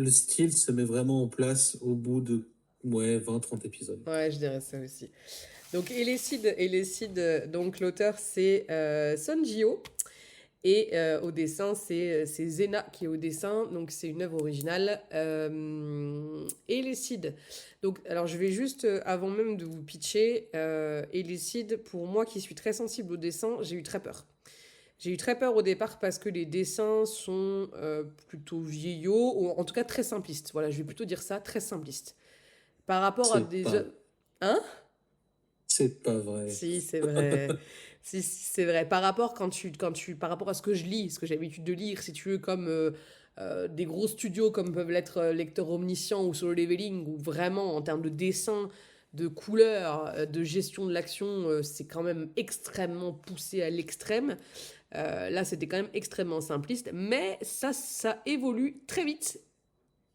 style se met vraiment en place au bout de ouais, 20-30 épisodes. Ouais, je dirais ça aussi. Donc, Elécide, donc l'auteur c'est Son Gyo. Et au dessin, c'est Zena qui est au dessin, donc c'est une œuvre originale. Elécide. Donc, alors je vais juste, avant même de vous pitcher, Elécide, pour moi qui suis très sensible au dessin, j'ai eu très peur. J'ai eu très peur au départ parce que les dessins sont plutôt vieillots, ou en tout cas très simplistes. Voilà, je vais plutôt dire ça, très simplistes. Par rapport à C'est des... pas, Hein? c'est pas vrai. Si, c'est vrai. Si, c'est vrai. Par rapport à ce que je lis, ce que j'ai l'habitude de lire, si tu veux, comme des gros studios comme peuvent l'être Lecteur Omniscient ou Solo Leveling, où vraiment, en termes de dessin, de couleurs, de gestion de l'action, c'est quand même extrêmement poussé à l'extrême. Là, c'était quand même extrêmement simpliste, mais ça évolue très vite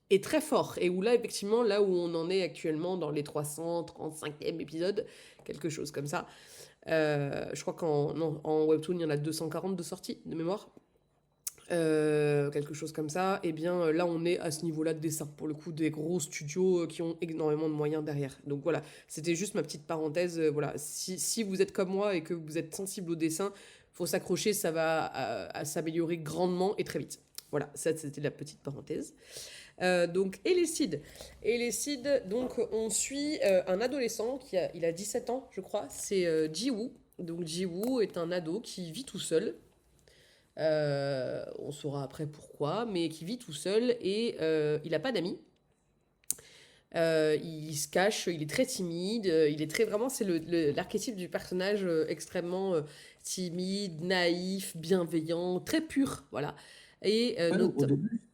et très fort. Et où là, effectivement, là où on en est actuellement dans les 335e épisodes, quelque chose comme ça. Je crois en Webtoon, il y en a 240 de sorties, de mémoire. Quelque chose comme ça. Et bien là, on est à ce niveau-là de dessin. Pour le coup, des gros studios qui ont énormément de moyens derrière. Donc voilà, c'était juste ma petite parenthèse. Voilà, si vous êtes comme moi et que vous êtes sensible au dessin, faut s'accrocher, ça va à s'améliorer grandement et très vite. Voilà, ça c'était la petite parenthèse. Donc Elécide. Elécide, donc on suit un adolescent il a 17 ans, je crois. C'est Jiwoo. Donc Jiwoo est un ado qui vit tout seul. On saura après pourquoi, mais qui vit tout seul et il n'a pas d'amis. Il se cache, il est très timide, il est très vraiment, c'est l'archétype du personnage extrêmement timide, naïf, bienveillant, très pur, voilà. Et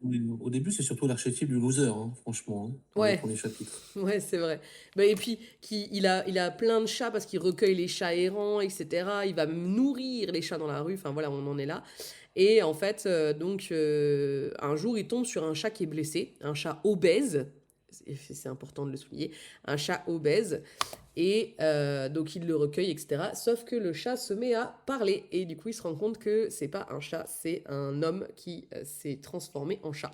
Ouais, au début, c'est surtout l'archétype du loser, hein, franchement, hein, dans les ouais, premiers chapitres. ouais, c'est vrai. Bah, et puis, il a plein de chats parce qu'il recueille les chats errants, etc. Il va nourrir les chats dans la rue. Enfin, voilà, on en est là. Et en fait, un jour, il tombe sur un chat qui est blessé, un chat obèse. C'est important de le souligner. Un chat obèse. Et donc, il le recueille, etc. Sauf que le chat se met à parler. Et du coup, il se rend compte que c'est pas un chat, c'est un homme qui s'est transformé en chat.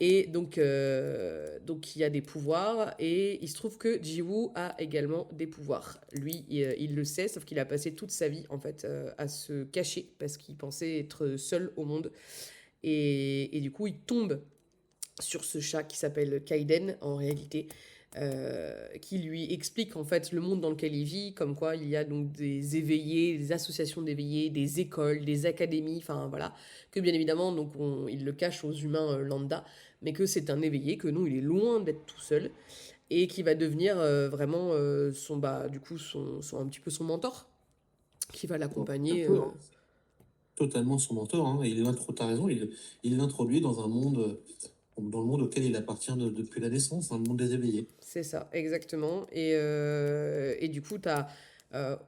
Et donc il y a des pouvoirs et il se trouve que Jiwoo a également des pouvoirs. Lui, il le sait, sauf qu'il a passé toute sa vie en fait à se cacher parce qu'il pensait être seul au monde. Et du coup, il tombe sur ce chat qui s'appelle Kaiden en réalité, qui lui explique en fait le monde dans lequel il vit, comme quoi il y a donc des éveillés, des associations d'éveillés, des écoles, des académies, enfin voilà, que bien évidemment donc il le cache aux humains lambda, mais que c'est un éveillé, que non, il est loin d'être tout seul et qui va devenir vraiment du coup un petit peu son mentor, qui va Un l'accompagner. peu, hein. Totalement son mentor, hein. T'as raison, il l'introduit dans un monde, dans le monde auquel il appartient depuis la naissance, hein, le monde des éveillés. C'est ça, exactement. Et du coup,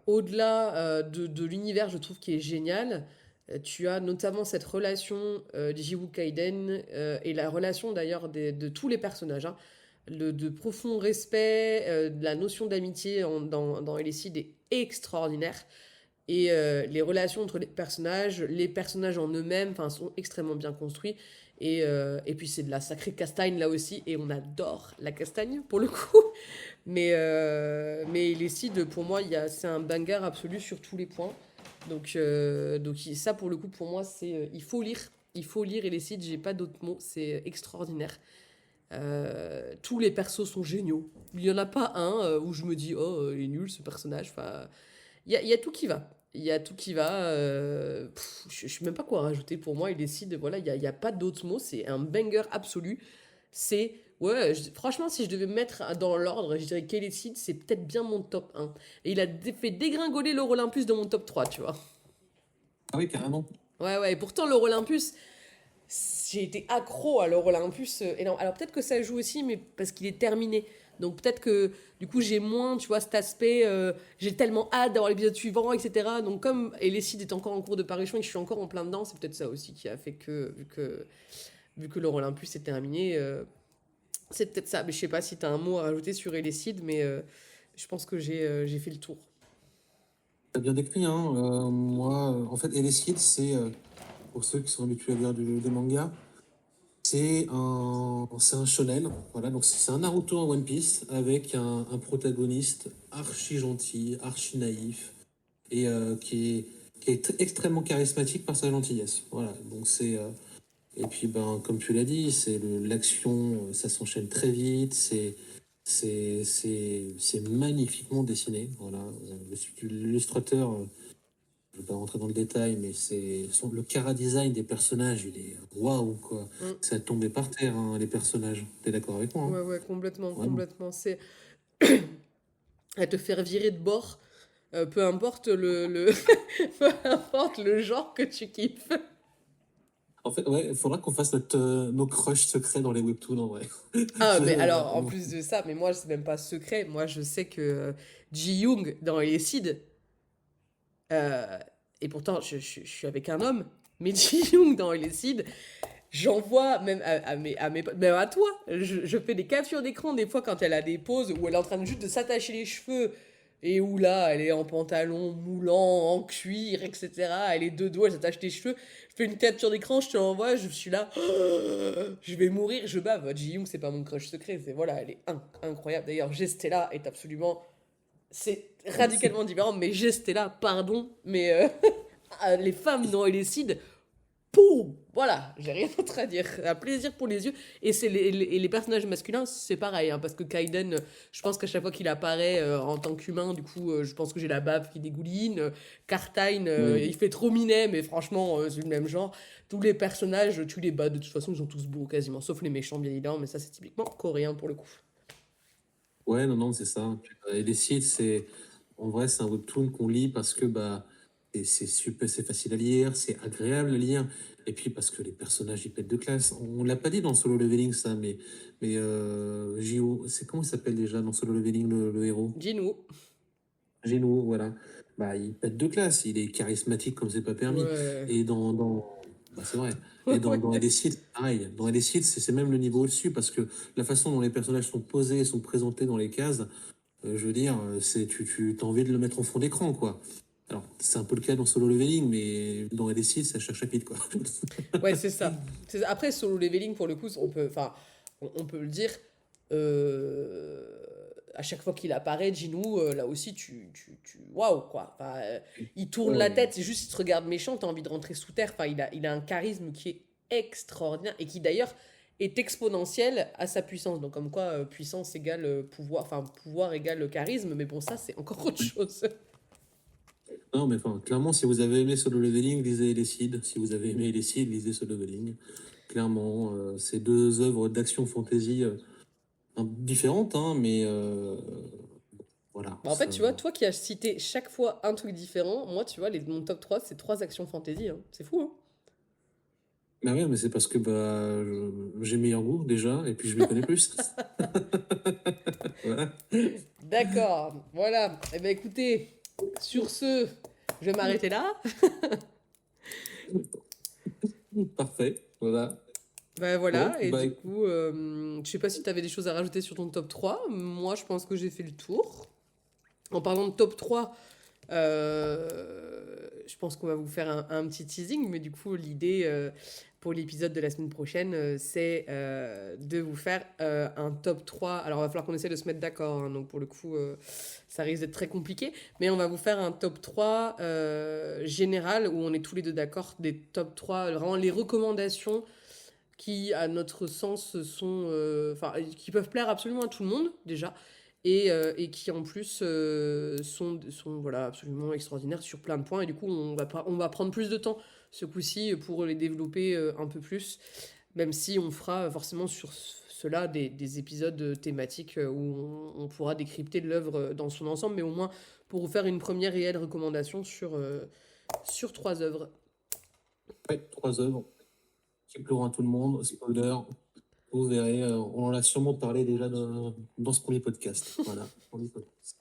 au-delà de l'univers, je trouve, qui est génial, Tu as notamment cette relation Jiwoo Kaiden et la relation d'ailleurs de tous les personnages, hein. De profond respect, de la notion d'amitié dans Elicid est extraordinaire. Et les relations entre les personnages en eux-mêmes, enfin, sont extrêmement bien construits. Et puis c'est de la sacrée castagne là aussi, et on adore la castagne pour le coup. Mais les Cid, pour moi, c'est un banger absolu sur tous les points. Donc ça, pour le coup, pour moi, il faut lire. Il faut lire et les Cid, j'ai pas d'autres mots, c'est extraordinaire. Tous les persos sont géniaux. Il y en a pas un où je me dis, oh, il est nul ce personnage. Enfin, il y a tout qui va. Il y a tout qui va. Je ne sais même pas quoi rajouter pour moi. Il décide, voilà, il y a pas d'autres mots. C'est un banger absolu. C'est. Ouais, franchement, si je devais me mettre dans l'ordre, je dirais qu'Elicid, c'est peut-être bien mon top 1. Et il a fait dégringoler l'Euro Olympus de mon top 3, tu vois. Ah oui, carrément. Ouais, ouais. Et pourtant, l'Euro Olympus, j'ai été accro à l'Euro Olympus énorme. Alors peut-être que ça joue aussi, mais parce qu'il est terminé. Donc peut-être que du coup j'ai moins, tu vois, cet aspect, j'ai tellement hâte d'avoir l'épisode suivant, etc. Donc comme Elicid est encore en cours de parution et que je suis encore en plein dedans, c'est peut-être ça aussi qui a fait que, vu que l'Euro Olympus est terminé, c'est peut-être ça. Mais je sais pas si tu as un mot à rajouter sur Elicid, mais je pense que j'ai fait le tour. T'as bien décrit, hein. Moi, en fait, Elicid, c'est, pour ceux qui sont habitués à lire des mangas, c'est un shonen, voilà, donc c'est un Naruto en One Piece avec un protagoniste archi gentil, archi naïf et qui est extrêmement charismatique par sa gentillesse. Voilà, donc et puis comme tu l'as dit, l'action, ça s'enchaîne très vite, c'est magnifiquement dessiné. Voilà, l'illustrateur. Je ne vais pas rentrer dans le détail, mais le chara-design des personnages, il est waouh, quoi. Mm. Ça a tombé par terre, hein, les personnages. T'es d'accord avec moi, hein? Ouais, ouais, complètement, Vraiment. complètement. C'est à te faire virer de bord, peu importe peu importe le genre que tu kiffes. En fait, ouais, il faudra qu'on fasse nos crushs secrets dans les webtoons, en vrai. Ah, mais Je- alors, en plus de ça, mais moi, c'est même pas secret. Moi, je sais que Ji-Young, dans Elicid, euh, et pourtant, je suis avec un homme, mais Ji-Young, dans Elicid, j'envoie même à mes potes, même à toi, je fais des captures d'écran des fois quand elle a des pauses où elle est en train de juste de s'attacher les cheveux et où là, elle est en pantalon moulant, en cuir, etc. Elle est de dos, elle s'attache les cheveux. Je fais une capture d'écran, je te l'envoie, je suis là, je vais mourir, je bave. Ji-Young, c'est pas mon crush secret, c'est voilà, elle est incroyable. D'ailleurs, Gestella est absolument, c'est radicalement différent, mais Gestella, pardon, mais les femmes dans Elicid, poum, voilà, j'ai rien d'autre à dire. Un plaisir pour les yeux. Et les personnages masculins, c'est pareil, hein, parce que Kaiden, je pense qu'à chaque fois qu'il apparaît en tant qu'humain, du coup, je pense que j'ai la bave qui dégouline. Cartine, Oui. il fait trop minet, mais franchement, c'est le même genre. Tous les personnages, tu les bats, de toute façon, ils sont tous beaux quasiment, sauf les méchants, bien évidemment, mais ça, c'est typiquement coréen pour le coup. Ouais, non, non, c'est ça. Et les sites, en vrai, c'est un webtoon qu'on lit parce que c'est super, c'est facile à lire, c'est agréable à lire, et puis parce que les personnages ils pètent de classe. On l'a pas dit dans Solo Leveling ça, mais J.O., c'est comment il s'appelle déjà dans Solo Leveling le héros? Dis-nous. Genou, voilà. Il pète de classe, il est charismatique comme c'est pas permis. Ouais. Et c'est vrai. Et dans Ouais. Elicid, pareil. Dans Elicid, c'est même le niveau au-dessus parce que la façon dont les personnages sont posés, sont présentés dans les cases, je veux dire, tu as envie de le mettre au fond d'écran, quoi. Alors, c'est un peu le cas dans Solo Leveling, mais dans Elicid, c'est à chaque chapitre, quoi. Ouais, c'est ça. Après, solo leveling, pour le coup, enfin, on peut le dire. euh, à chaque fois qu'il apparaît, Jinou, là aussi, waouh, quoi. Enfin, il tourne la Ouais. tête, c'est juste, il te regarde méchant, t'as envie de rentrer sous terre. Enfin, il a un charisme qui est extraordinaire et qui, d'ailleurs, est exponentiel à sa puissance. Donc, comme quoi, puissance égale pouvoir, enfin, pouvoir égale charisme. Mais bon, ça, c'est encore autre chose. Non, mais enfin, clairement, si vous avez aimé Solo Leveling, lisez Elicid. Si vous avez aimé Elicid, lisez Solo Leveling. Clairement, c'est deux œuvres d'action fantasy différentes, hein, mais voilà. Bah, en fait, tu vois, toi qui as cité chaque fois un truc différent, moi, tu vois, mon top 3 c'est trois actions fantasy, hein. C'est fou, hein. Mais ouais, mais c'est parce que j'ai meilleur goût déjà, et puis je m'y connais plus. Voilà. D'accord, voilà. Eh ben écoutez, sur ce, je vais m'arrêter là. Parfait, voilà. Bah Bon, voilà, et bah, du coup, je sais pas si tu avais des choses à rajouter sur ton top 3. Moi, je pense que j'ai fait le tour. En parlant de top 3, je pense qu'on va vous faire un petit teasing, mais du coup, l'idée pour l'épisode de la semaine prochaine, c'est de vous faire un top 3. Alors, il va falloir qu'on essaie de se mettre d'accord, hein, donc pour le coup, ça risque d'être très compliqué, mais on va vous faire un top 3 général où on est tous les deux d'accord, des top 3, vraiment les recommandations qui, à notre sens, sont, enfin, qui peuvent plaire absolument à tout le monde déjà, et qui en plus sont voilà, absolument extraordinaires sur plein de points. Et du coup, on va prendre plus de temps ce coup-ci pour les développer un peu plus, même si on fera forcément sur cela des épisodes thématiques où on pourra décrypter l'œuvre dans son ensemble, mais au moins pour vous faire une première réelle recommandation sur 3 œuvres. ouais, 3 œuvres qui plairont à tout le monde. Spoiler, vous verrez, on en a sûrement parlé déjà dans ce premier podcast. Voilà, premier podcast.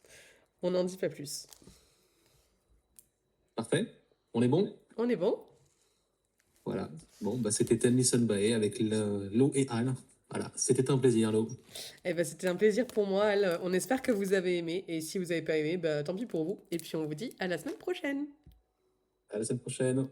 On n'en dit pas plus. Parfait, on est bon? On est bon? Voilà. Bon, bah, c'était Tennyson Bay avec Lo et Al. Voilà, c'était un plaisir, Lo. Eh ben, c'était un plaisir pour moi, Al. On espère que vous avez aimé. Et si vous n'avez pas aimé, bah, tant pis pour vous. Et puis on vous dit à la semaine prochaine. À la semaine prochaine.